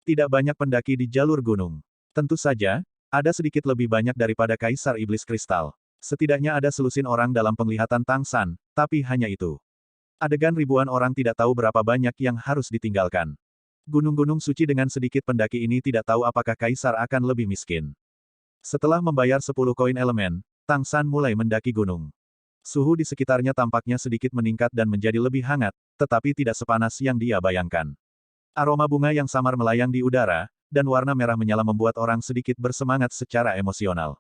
Tidak banyak pendaki di jalur gunung. Tentu saja, ada sedikit lebih banyak daripada Kaisar Iblis Kristal. Setidaknya ada selusin orang dalam penglihatan Tang San, tapi hanya itu. Adegan ribuan orang tidak tahu berapa banyak yang harus ditinggalkan. Gunung-gunung suci dengan sedikit pendaki ini tidak tahu apakah Kaisar akan lebih miskin. Setelah membayar 10 koin elemen, Tang San mulai mendaki gunung. Suhu di sekitarnya tampaknya sedikit meningkat dan menjadi lebih hangat, tetapi tidak sepanas yang dia bayangkan. Aroma bunga yang samar melayang di udara, dan warna merah menyala membuat orang sedikit bersemangat secara emosional.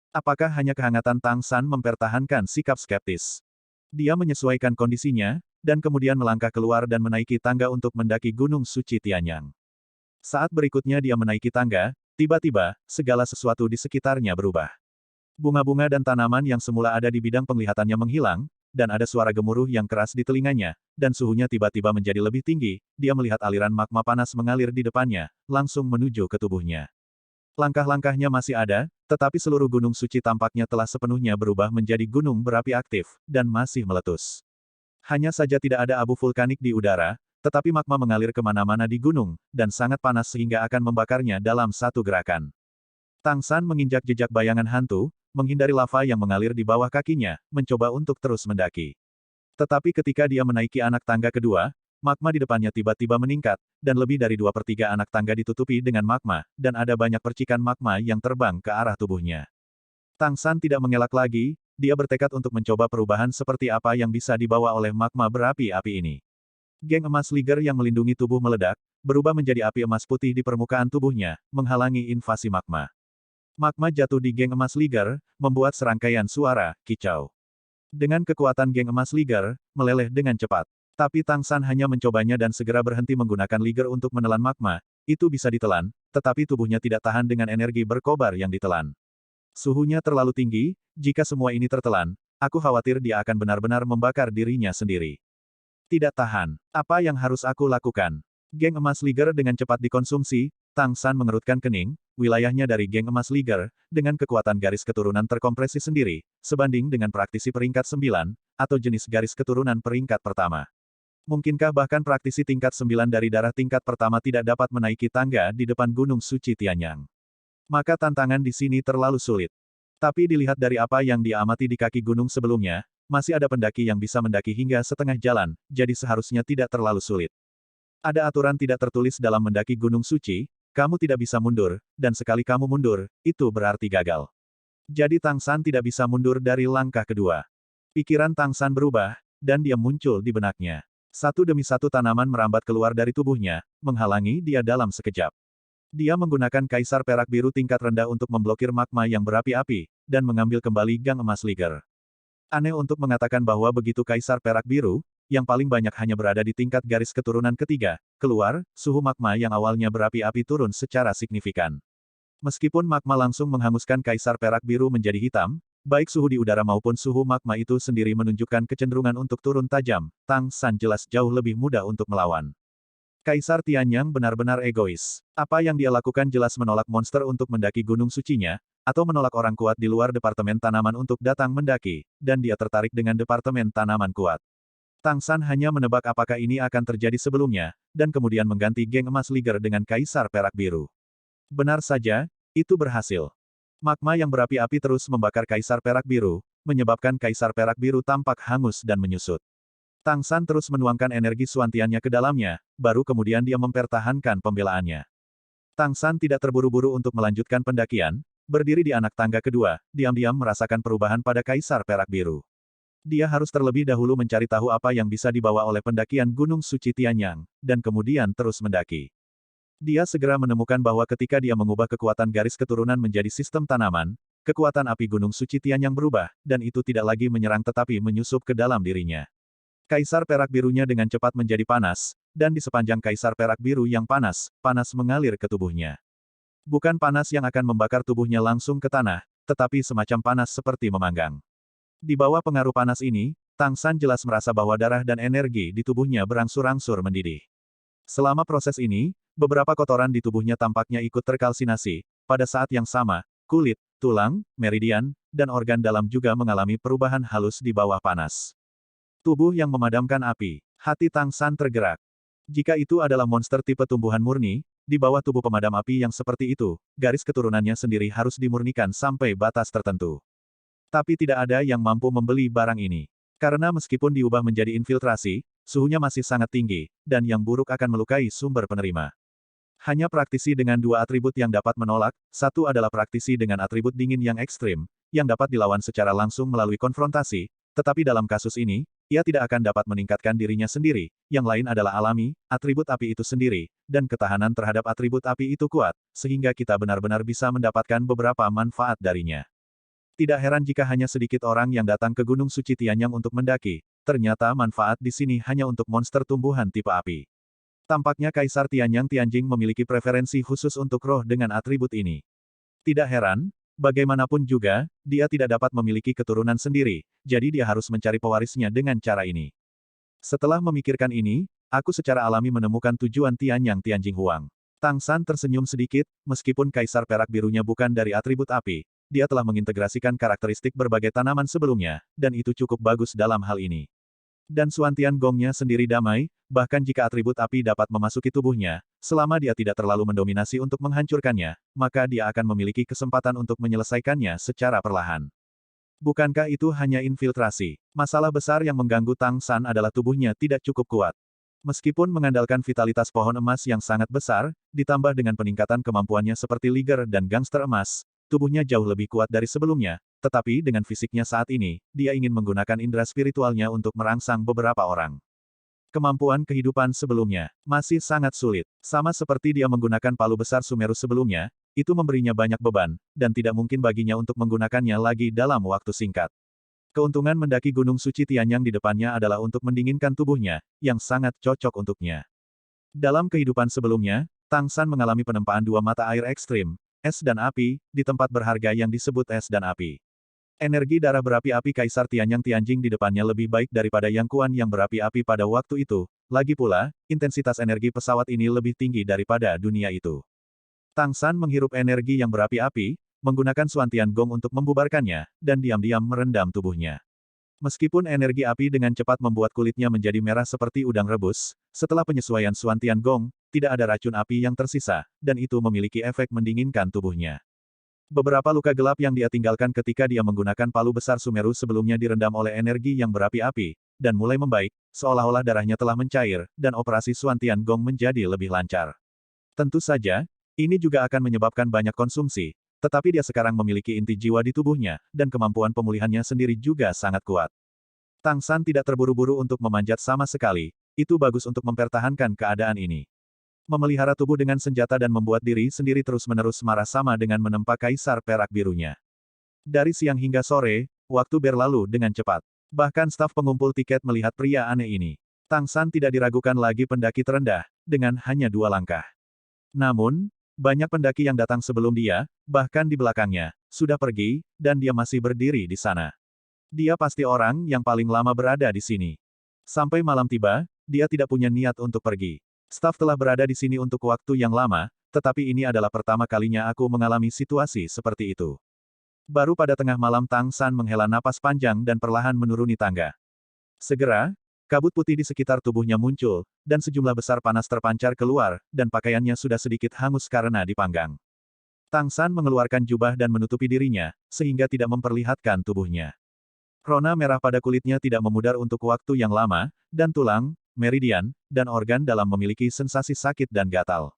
Apakah hanya kehangatan Tang San mempertahankan sikap skeptis? Dia menyesuaikan kondisinya, dan kemudian melangkah keluar dan menaiki tangga untuk mendaki Gunung Suci Tianyang. Saat berikutnya dia menaiki tangga, tiba-tiba, segala sesuatu di sekitarnya berubah. Bunga-bunga dan tanaman yang semula ada di bidang penglihatannya menghilang, dan ada suara gemuruh yang keras di telinganya, dan suhunya tiba-tiba menjadi lebih tinggi, dia melihat aliran magma panas mengalir di depannya, langsung menuju ke tubuhnya. Langkah-langkahnya masih ada, tetapi seluruh gunung suci tampaknya telah sepenuhnya berubah menjadi gunung berapi aktif, dan masih meletus. Hanya saja tidak ada abu vulkanik di udara, tetapi magma mengalir kemana-mana di gunung, dan sangat panas sehingga akan membakarnya dalam satu gerakan. Tang San menginjak jejak bayangan hantu, menghindari lava yang mengalir di bawah kakinya, mencoba untuk terus mendaki. Tetapi ketika dia menaiki anak tangga kedua, magma di depannya tiba-tiba meningkat, dan lebih dari 2/3 anak tangga ditutupi dengan magma, dan ada banyak percikan magma yang terbang ke arah tubuhnya. Tang San tidak mengelak lagi, dia bertekad untuk mencoba perubahan seperti apa yang bisa dibawa oleh magma berapi-api ini. Geng emas Liger yang melindungi tubuh meledak, berubah menjadi api emas putih di permukaan tubuhnya, menghalangi invasi magma. Magma jatuh di geng emas Liger, membuat serangkaian suara kicau. Dengan kekuatan geng emas Liger, meleleh dengan cepat. Tapi Tang San hanya mencobanya dan segera berhenti menggunakan Liger untuk menelan magma, itu bisa ditelan, tetapi tubuhnya tidak tahan dengan energi berkobar yang ditelan. Suhunya terlalu tinggi, jika semua ini tertelan, aku khawatir dia akan benar-benar membakar dirinya sendiri. Tidak tahan. Apa yang harus aku lakukan? Geng emas Liger dengan cepat dikonsumsi, Tang San mengerutkan kening, wilayahnya dari geng emas Liger, dengan kekuatan garis keturunan terkompresi sendiri, sebanding dengan praktisi peringkat 9, atau jenis garis keturunan peringkat pertama. Mungkinkah bahkan praktisi tingkat 9 dari darah tingkat pertama tidak dapat menaiki tangga di depan Gunung Suci Tianyang? Maka tantangan di sini terlalu sulit. Tapi dilihat dari apa yang dia amati di kaki gunung sebelumnya, masih ada pendaki yang bisa mendaki hingga setengah jalan, jadi seharusnya tidak terlalu sulit. Ada aturan tidak tertulis dalam mendaki Gunung Suci, kamu tidak bisa mundur, dan sekali kamu mundur, itu berarti gagal. Jadi Tang San tidak bisa mundur dari langkah kedua. Pikiran Tang San berubah, dan dia muncul di benaknya. Satu demi satu tanaman merambat keluar dari tubuhnya, menghalangi dia dalam sekejap. Dia menggunakan kaisar perak biru tingkat rendah untuk memblokir magma yang berapi-api, dan mengambil kembali gang emas Liger. Aneh untuk mengatakan bahwa begitu kaisar perak biru, yang paling banyak hanya berada di tingkat garis keturunan ketiga, keluar, suhu magma yang awalnya berapi-api turun secara signifikan. Meskipun magma langsung menghanguskan kaisar perak biru menjadi hitam, baik suhu di udara maupun suhu magma itu sendiri menunjukkan kecenderungan untuk turun tajam, Tang San jelas jauh lebih mudah untuk melawan. Kaisar Tianyang benar-benar egois. Apa yang dia lakukan jelas menolak monster untuk mendaki gunung sucinya, atau menolak orang kuat di luar departemen tanaman untuk datang mendaki, dan dia tertarik dengan departemen tanaman kuat. Tang San hanya menebak apakah ini akan terjadi sebelumnya, dan kemudian mengganti geng emas Liger dengan kaisar perak biru. Benar saja, itu berhasil. Magma yang berapi-api terus membakar kaisar perak biru, menyebabkan kaisar perak biru tampak hangus dan menyusut. Tang San terus menuangkan energi suantiannya ke dalamnya, baru kemudian dia mempertahankan pembelaannya. Tang San tidak terburu-buru untuk melanjutkan pendakian, berdiri di anak tangga kedua, diam-diam merasakan perubahan pada kaisar perak biru. Dia harus terlebih dahulu mencari tahu apa yang bisa dibawa oleh pendakian Gunung Suci Tianyang, dan kemudian terus mendaki. Dia segera menemukan bahwa ketika dia mengubah kekuatan garis keturunan menjadi sistem tanaman, kekuatan api Gunung Suci Tianyang berubah, dan itu tidak lagi menyerang tetapi menyusup ke dalam dirinya. Kaisar perak birunya dengan cepat menjadi panas, dan di sepanjang kaisar perak biru yang panas, panas mengalir ke tubuhnya. Bukan panas yang akan membakar tubuhnya langsung ke tanah, tetapi semacam panas seperti memanggang. Di bawah pengaruh panas ini, Tang San jelas merasa bahwa darah dan energi di tubuhnya berangsur-angsur mendidih. Selama proses ini, beberapa kotoran di tubuhnya tampaknya ikut terkalsinasi. Pada saat yang sama, kulit, tulang, meridian, dan organ dalam juga mengalami perubahan halus di bawah panas. Tubuh yang memadamkan api. Hati Tang San tergerak. Jika itu adalah monster tipe tumbuhan murni, di bawah tubuh pemadam api yang seperti itu, garis keturunannya sendiri harus dimurnikan sampai batas tertentu. Tapi tidak ada yang mampu membeli barang ini. Karena meskipun diubah menjadi infiltrasi, suhunya masih sangat tinggi, dan yang buruk akan melukai sumber penerima. Hanya praktisi dengan dua atribut yang dapat menolak, satu adalah praktisi dengan atribut dingin yang ekstrim, yang dapat dilawan secara langsung melalui konfrontasi, tetapi dalam kasus ini, ia tidak akan dapat meningkatkan dirinya sendiri, yang lain adalah alami, atribut api itu sendiri, dan ketahanan terhadap atribut api itu kuat, sehingga kita benar-benar bisa mendapatkan beberapa manfaat darinya. Tidak heran jika hanya sedikit orang yang datang ke Gunung Suci Tianyang untuk mendaki, ternyata manfaat di sini hanya untuk monster tumbuhan tipe api. Tampaknya Kaisar Tianyang Tianjing memiliki preferensi khusus untuk roh dengan atribut ini. Tidak heran, bagaimanapun juga, dia tidak dapat memiliki keturunan sendiri, jadi dia harus mencari pewarisnya dengan cara ini. Setelah memikirkan ini, aku secara alami menemukan tujuan Tianyang Tianjing Huang. Tang San tersenyum sedikit, meskipun kaisar perak birunya bukan dari atribut api, dia telah mengintegrasikan karakteristik berbagai tanaman sebelumnya, dan itu cukup bagus dalam hal ini. Dan Suantian Gongnya sendiri damai, bahkan jika atribut api dapat memasuki tubuhnya, selama dia tidak terlalu mendominasi untuk menghancurkannya, maka dia akan memiliki kesempatan untuk menyelesaikannya secara perlahan. Bukankah itu hanya infiltrasi? Masalah besar yang mengganggu Tang San adalah tubuhnya tidak cukup kuat. Meskipun mengandalkan vitalitas pohon emas yang sangat besar, ditambah dengan peningkatan kemampuannya seperti Liger dan Gangster Emas, tubuhnya jauh lebih kuat dari sebelumnya, tetapi dengan fisiknya saat ini, dia ingin menggunakan indera spiritualnya untuk merangsang beberapa orang. Kemampuan kehidupan sebelumnya masih sangat sulit, sama seperti dia menggunakan palu besar Sumeru sebelumnya, itu memberinya banyak beban, dan tidak mungkin baginya untuk menggunakannya lagi dalam waktu singkat. Keuntungan mendaki Gunung Suci Tianyang di depannya adalah untuk mendinginkan tubuhnya, yang sangat cocok untuknya. Dalam kehidupan sebelumnya, Tang San mengalami penempaan dua mata air ekstrim, es dan api, di tempat berharga yang disebut es dan api. Energi darah berapi-api Kaisar Tianyang Tianjing di depannya lebih baik daripada Yang Kuan yang berapi-api pada waktu itu, lagi pula, intensitas energi pesawat ini lebih tinggi daripada dunia itu. Tang San menghirup energi yang berapi-api, menggunakan Suantian Gong untuk membubarkannya, dan diam-diam merendam tubuhnya. Meskipun energi api dengan cepat membuat kulitnya menjadi merah seperti udang rebus, setelah penyesuaian Suan Tiangong, tidak ada racun api yang tersisa, dan itu memiliki efek mendinginkan tubuhnya. Beberapa luka gelap yang dia tinggalkan ketika dia menggunakan palu besar Sumeru sebelumnya direndam oleh energi yang berapi-api, dan mulai membaik, seolah-olah darahnya telah mencair, dan operasi Suan Tiangong menjadi lebih lancar. Tentu saja, ini juga akan menyebabkan banyak konsumsi, tetapi dia sekarang memiliki inti jiwa di tubuhnya, dan kemampuan pemulihannya sendiri juga sangat kuat. Tang San tidak terburu-buru untuk memanjat sama sekali, itu bagus untuk mempertahankan keadaan ini. Memelihara tubuh dengan senjata dan membuat diri sendiri terus-menerus marah sama dengan menempa kaisar perak birunya. Dari siang hingga sore, waktu berlalu dengan cepat. Bahkan staf pengumpul tiket melihat pria aneh ini. Tang San tidak diragukan lagi pendaki terendah, dengan hanya 2 langkah. Namun, banyak pendaki yang datang sebelum dia, bahkan di belakangnya, sudah pergi, dan dia masih berdiri di sana. Dia pasti orang yang paling lama berada di sini. Sampai malam tiba, dia tidak punya niat untuk pergi. Staf telah berada di sini untuk waktu yang lama, tetapi ini adalah pertama kalinya aku mengalami situasi seperti itu. Baru pada tengah malam Tang San menghela napas panjang dan perlahan menuruni tangga. Segera, kabut putih di sekitar tubuhnya muncul, dan sejumlah besar panas terpancar keluar, dan pakaiannya sudah sedikit hangus karena dipanggang. Tang San mengeluarkan jubah dan menutupi dirinya, sehingga tidak memperlihatkan tubuhnya. Rona merah pada kulitnya tidak memudar untuk waktu yang lama, dan tulang, meridian, dan organ dalam memiliki sensasi sakit dan gatal.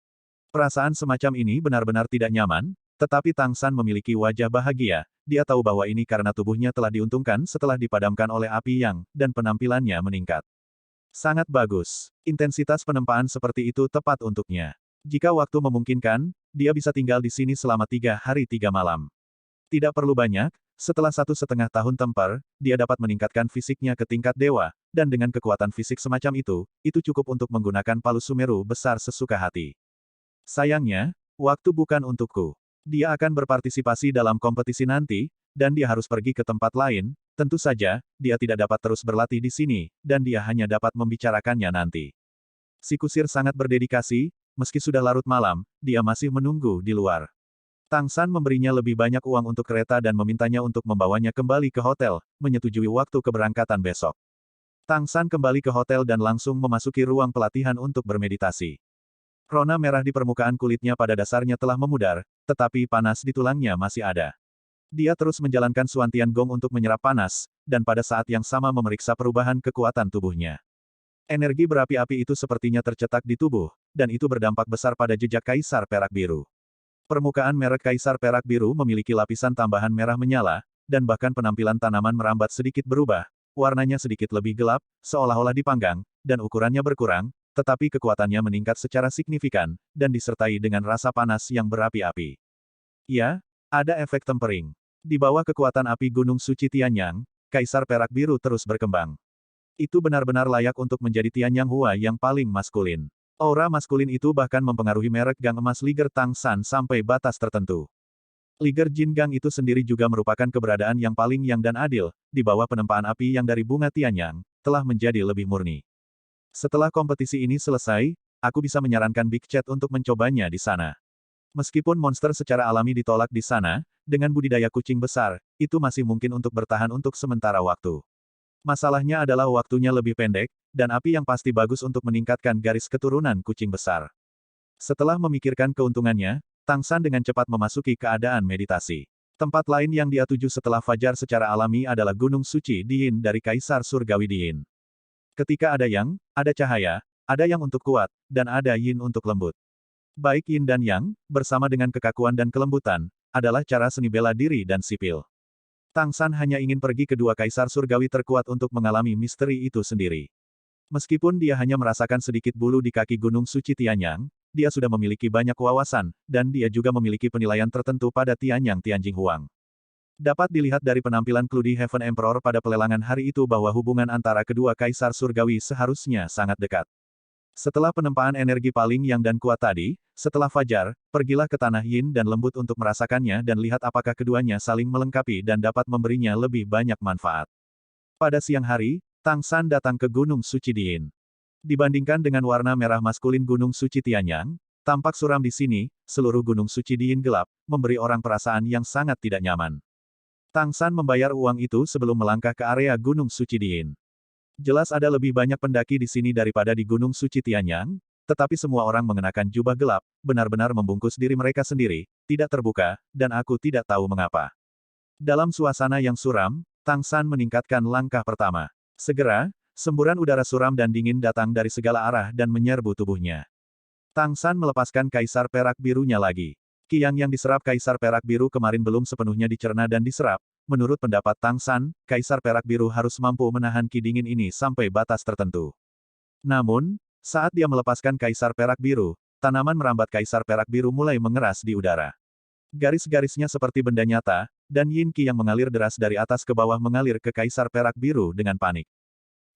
Perasaan semacam ini benar-benar tidak nyaman, tetapi Tang San memiliki wajah bahagia, dia tahu bahwa ini karena tubuhnya telah diuntungkan setelah dipadamkan oleh api yang, dan penampilannya meningkat. Sangat bagus. Intensitas penempaan seperti itu tepat untuknya. Jika waktu memungkinkan, dia bisa tinggal di sini selama 3 hari 3 malam. Tidak perlu banyak, setelah 1,5 tahun tempur, dia dapat meningkatkan fisiknya ke tingkat dewa, dan dengan kekuatan fisik semacam itu cukup untuk menggunakan palu Sumeru besar sesuka hati. Sayangnya, waktu bukan untukku. Dia akan berpartisipasi dalam kompetisi nanti, dan dia harus pergi ke tempat lain, tentu saja, dia tidak dapat terus berlatih di sini, dan dia hanya dapat membicarakannya nanti. Si kusir sangat berdedikasi, meski sudah larut malam, dia masih menunggu di luar. Tang San memberinya lebih banyak uang untuk kereta dan memintanya untuk membawanya kembali ke hotel, menyetujui waktu keberangkatan besok. Tang San kembali ke hotel dan langsung memasuki ruang pelatihan untuk bermeditasi. Rona merah di permukaan kulitnya pada dasarnya telah memudar, tetapi panas di tulangnya masih ada. Dia terus menjalankan Suan Tiangong untuk menyerap panas, dan pada saat yang sama memeriksa perubahan kekuatan tubuhnya. Energi berapi-api itu sepertinya tercetak di tubuh, dan itu berdampak besar pada jejak Kaisar Perak Biru. Permukaan merek Kaisar Perak Biru memiliki lapisan tambahan merah menyala, dan bahkan penampilan tanaman merambat sedikit berubah, warnanya sedikit lebih gelap, seolah-olah dipanggang, dan ukurannya berkurang, tetapi kekuatannya meningkat secara signifikan, dan disertai dengan rasa panas yang berapi-api. Ya, ada efek tempering. Di bawah kekuatan api Gunung Suci Tianyang, Kaisar Perak Biru terus berkembang. Itu benar-benar layak untuk menjadi Tianyang Hua yang paling maskulin. Aura maskulin itu bahkan mempengaruhi merek gang emas Liger Tang San sampai batas tertentu. Liger Jin Gang itu sendiri juga merupakan keberadaan yang paling yang dan adil, di bawah penempaan api yang dari bunga Tianyang, telah menjadi lebih murni. Setelah kompetisi ini selesai, aku bisa menyarankan Big Chat untuk mencobanya di sana. Meskipun monster secara alami ditolak di sana, dengan budidaya kucing besar, itu masih mungkin untuk bertahan untuk sementara waktu. Masalahnya adalah waktunya lebih pendek, dan api yang pasti bagus untuk meningkatkan garis keturunan kucing besar. Setelah memikirkan keuntungannya, Tang San dengan cepat memasuki keadaan meditasi. Tempat lain yang dia tuju setelah fajar secara alami adalah Gunung Suci Diin dari Kaisar Surgawi Diin. Ketika ada yang, ada cahaya, ada yang untuk kuat, dan ada yin untuk lembut. Baik yin dan yang, bersama dengan kekakuan dan kelembutan, adalah cara seni bela diri dan sipil. Tang San hanya ingin pergi ke dua kaisar surgawi terkuat untuk mengalami misteri itu sendiri. Meskipun dia hanya merasakan sedikit bulu di kaki Gunung Suci Tianyang, dia sudah memiliki banyak wawasan, dan dia juga memiliki penilaian tertentu pada Tianyang Tianjing Huang. Dapat dilihat dari penampilan Cludy Heaven Emperor pada pelelangan hari itu bahwa hubungan antara kedua kaisar surgawi seharusnya sangat dekat. Setelah penempaan energi paling yang dan kuat tadi, setelah fajar, pergilah ke tanah yin dan lembut untuk merasakannya dan lihat apakah keduanya saling melengkapi dan dapat memberinya lebih banyak manfaat. Pada siang hari, Tang San datang ke Gunung Suci Diin. Dibandingkan dengan warna merah maskulin Gunung Suci Tianyang, tampak suram di sini, seluruh Gunung Suci Diin gelap, memberi orang perasaan yang sangat tidak nyaman. Tang San membayar uang itu sebelum melangkah ke area Gunung Suci Diin. Jelas ada lebih banyak pendaki di sini daripada di Gunung Suci Tianyang, tetapi semua orang mengenakan jubah gelap, benar-benar membungkus diri mereka sendiri, tidak terbuka, dan aku tidak tahu mengapa. Dalam suasana yang suram, Tang San meningkatkan langkah pertama. Segera, semburan udara suram dan dingin datang dari segala arah dan menyerbu tubuhnya. Tang San melepaskan kaisar perak birunya lagi. Qiyang yang diserap kaisar perak biru kemarin belum sepenuhnya dicerna dan diserap. Menurut pendapat Tang San, kaisar perak biru harus mampu menahan ki dingin ini sampai batas tertentu. Namun, saat dia melepaskan kaisar perak biru, tanaman merambat kaisar perak biru mulai mengeras di udara. Garis-garisnya seperti benda nyata, dan yin qi yang mengalir deras dari atas ke bawah mengalir ke kaisar perak biru dengan panik.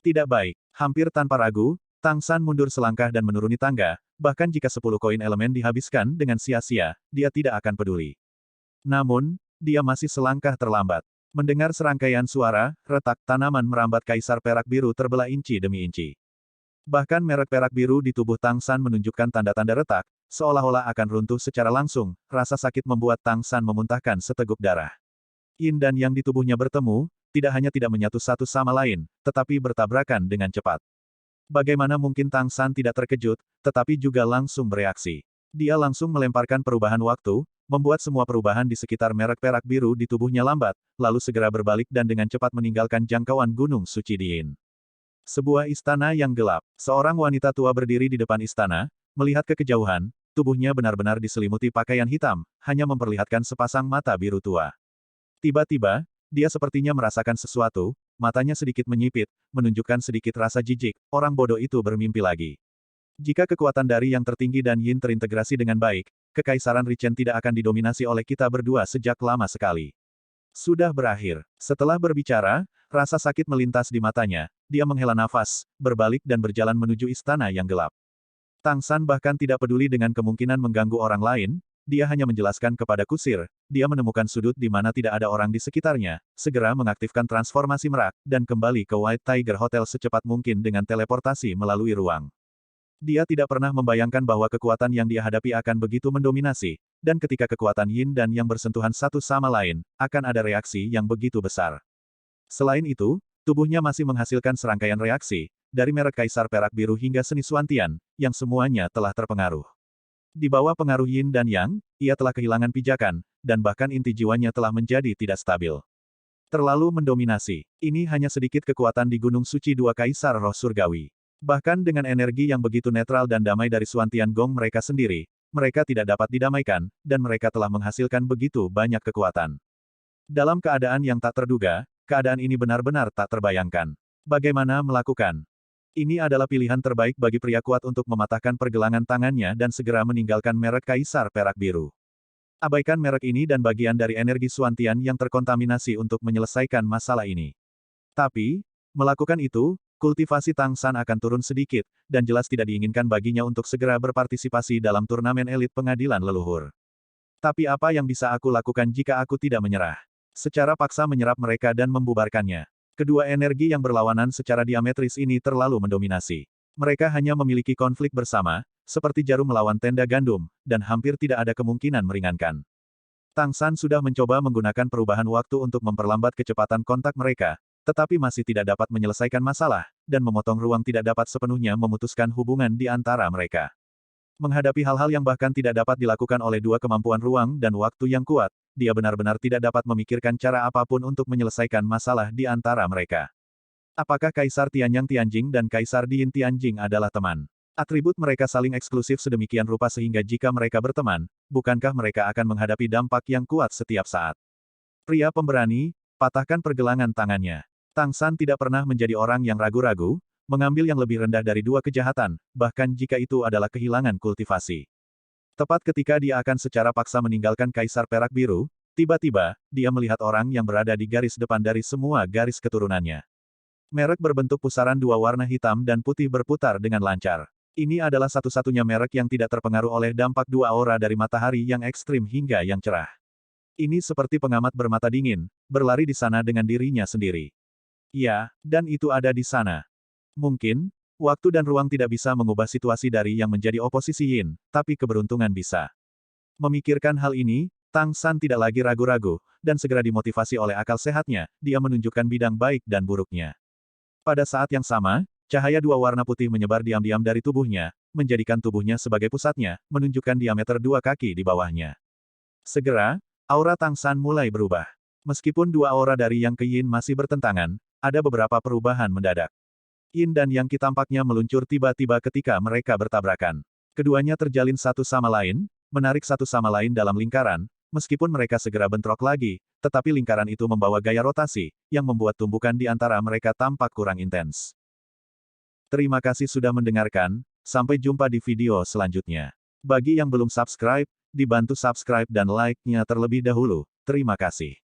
Tidak baik. Hampir tanpa ragu, Tang San mundur selangkah dan menuruni tangga, bahkan jika 10 koin elemen dihabiskan dengan sia-sia, dia tidak akan peduli. Namun, dia masih selangkah terlambat. Mendengar serangkaian suara, retak tanaman merambat kaisar perak biru terbelah inci demi inci. Bahkan merek perak biru di tubuh Tang San menunjukkan tanda-tanda retak, seolah-olah akan runtuh secara langsung, rasa sakit membuat Tang San memuntahkan seteguk darah. Yin dan yang di tubuhnya bertemu, tidak hanya tidak menyatu satu sama lain, tetapi bertabrakan dengan cepat. Bagaimana mungkin Tang San tidak terkejut, tetapi juga langsung bereaksi. Dia langsung melemparkan perubahan waktu, membuat semua perubahan di sekitar merek perak biru di tubuhnya lambat, lalu segera berbalik dan dengan cepat meninggalkan jangkauan Gunung Suci Diin. Sebuah istana yang gelap. Seorang wanita tua berdiri di depan istana, melihat ke kejauhan, tubuhnya benar-benar diselimuti pakaian hitam, hanya memperlihatkan sepasang mata biru tua. Tiba-tiba, dia sepertinya merasakan sesuatu, matanya sedikit menyipit, menunjukkan sedikit rasa jijik, orang bodoh itu bermimpi lagi. Jika kekuatan dari yang tertinggi dan yin terintegrasi dengan baik, kekaisaran Richen tidak akan didominasi oleh kita berdua sejak lama sekali. Sudah berakhir. Setelah berbicara, rasa sakit melintas di matanya, dia menghela nafas, berbalik dan berjalan menuju istana yang gelap. Tang San bahkan tidak peduli dengan kemungkinan mengganggu orang lain, dia hanya menjelaskan kepada kusir, dia menemukan sudut di mana tidak ada orang di sekitarnya, segera mengaktifkan transformasi merak, dan kembali ke White Tiger Hotel secepat mungkin dengan teleportasi melalui ruang. Dia tidak pernah membayangkan bahwa kekuatan yang dia hadapi akan begitu mendominasi, dan ketika kekuatan yin dan yang bersentuhan satu sama lain, akan ada reaksi yang begitu besar. Selain itu, tubuhnya masih menghasilkan serangkaian reaksi, dari merek kaisar perak biru hingga seni Suantian, yang semuanya telah terpengaruh. Di bawah pengaruh yin dan yang, ia telah kehilangan pijakan, dan bahkan inti jiwanya telah menjadi tidak stabil. Terlalu mendominasi. Ini hanya sedikit kekuatan di Gunung Suci Dua Kaisar Roh Surgawi. Bahkan dengan energi yang begitu netral dan damai dari Suantian Gong mereka sendiri, mereka tidak dapat didamaikan, dan mereka telah menghasilkan begitu banyak kekuatan. Dalam keadaan yang tak terduga, keadaan ini benar-benar tak terbayangkan. Bagaimana melakukan? Ini adalah pilihan terbaik bagi pria kuat untuk mematahkan pergelangan tangannya dan segera meninggalkan merek kaisar perak biru. Abaikan merek ini dan bagian dari energi Suantian yang terkontaminasi untuk menyelesaikan masalah ini. Tapi, melakukan itu, kultivasi Tang San akan turun sedikit, dan jelas tidak diinginkan baginya untuk segera berpartisipasi dalam turnamen elit pengadilan leluhur. Tapi apa yang bisa aku lakukan jika aku tidak menyerah? Secara paksa menyerap mereka dan membubarkannya. Kedua energi yang berlawanan secara diametris ini terlalu mendominasi. Mereka hanya memiliki konflik bersama, seperti jarum melawan tenda gandum, dan hampir tidak ada kemungkinan meringankan. Tang San sudah mencoba menggunakan perubahan waktu untuk memperlambat kecepatan kontak mereka, tetapi masih tidak dapat menyelesaikan masalah, dan memotong ruang tidak dapat sepenuhnya memutuskan hubungan di antara mereka. Menghadapi hal-hal yang bahkan tidak dapat dilakukan oleh dua kemampuan ruang dan waktu yang kuat, dia benar-benar tidak dapat memikirkan cara apapun untuk menyelesaikan masalah di antara mereka. Apakah Kaisar Tianyang Tianjing dan Kaisar Diin Tianjing adalah teman? Atribut mereka saling eksklusif sedemikian rupa sehingga jika mereka berteman, bukankah mereka akan menghadapi dampak yang kuat setiap saat? Pria pemberani, patahkan pergelangan tangannya. Tang San tidak pernah menjadi orang yang ragu-ragu, mengambil yang lebih rendah dari dua kejahatan, bahkan jika itu adalah kehilangan kultivasi. Tepat ketika dia akan secara paksa meninggalkan Kaisar Perak Biru, tiba-tiba, dia melihat orang yang berada di garis depan dari semua garis keturunannya. Merek berbentuk pusaran dua warna hitam dan putih berputar dengan lancar. Ini adalah satu-satunya merek yang tidak terpengaruh oleh dampak dua aura dari matahari yang ekstrim hingga yang cerah. Ini seperti pengamat bermata dingin, berlari di sana dengan dirinya sendiri. Ya, dan itu ada di sana. Mungkin, waktu dan ruang tidak bisa mengubah situasi dari yang menjadi oposisi yin, tapi keberuntungan bisa. Memikirkan hal ini, Tang San tidak lagi ragu-ragu, dan segera dimotivasi oleh akal sehatnya, dia menunjukkan bidang baik dan buruknya. Pada saat yang sama, cahaya dua warna putih menyebar diam-diam dari tubuhnya, menjadikan tubuhnya sebagai pusatnya, menunjukkan diameter 2 kaki di bawahnya. Segera, aura Tang San mulai berubah. Meskipun dua aura dari Yang ke Yin masih bertentangan, ada beberapa perubahan mendadak. Yin dan Yang Qi tampaknya meluncur tiba-tiba ketika mereka bertabrakan. Keduanya terjalin satu sama lain, menarik satu sama lain dalam lingkaran, meskipun mereka segera bentrok lagi, tetapi lingkaran itu membawa gaya rotasi, yang membuat tumbukan di antara mereka tampak kurang intens. Terima kasih sudah mendengarkan, sampai jumpa di video selanjutnya. Bagi yang belum subscribe, dibantu subscribe dan like-nya terlebih dahulu. Terima kasih.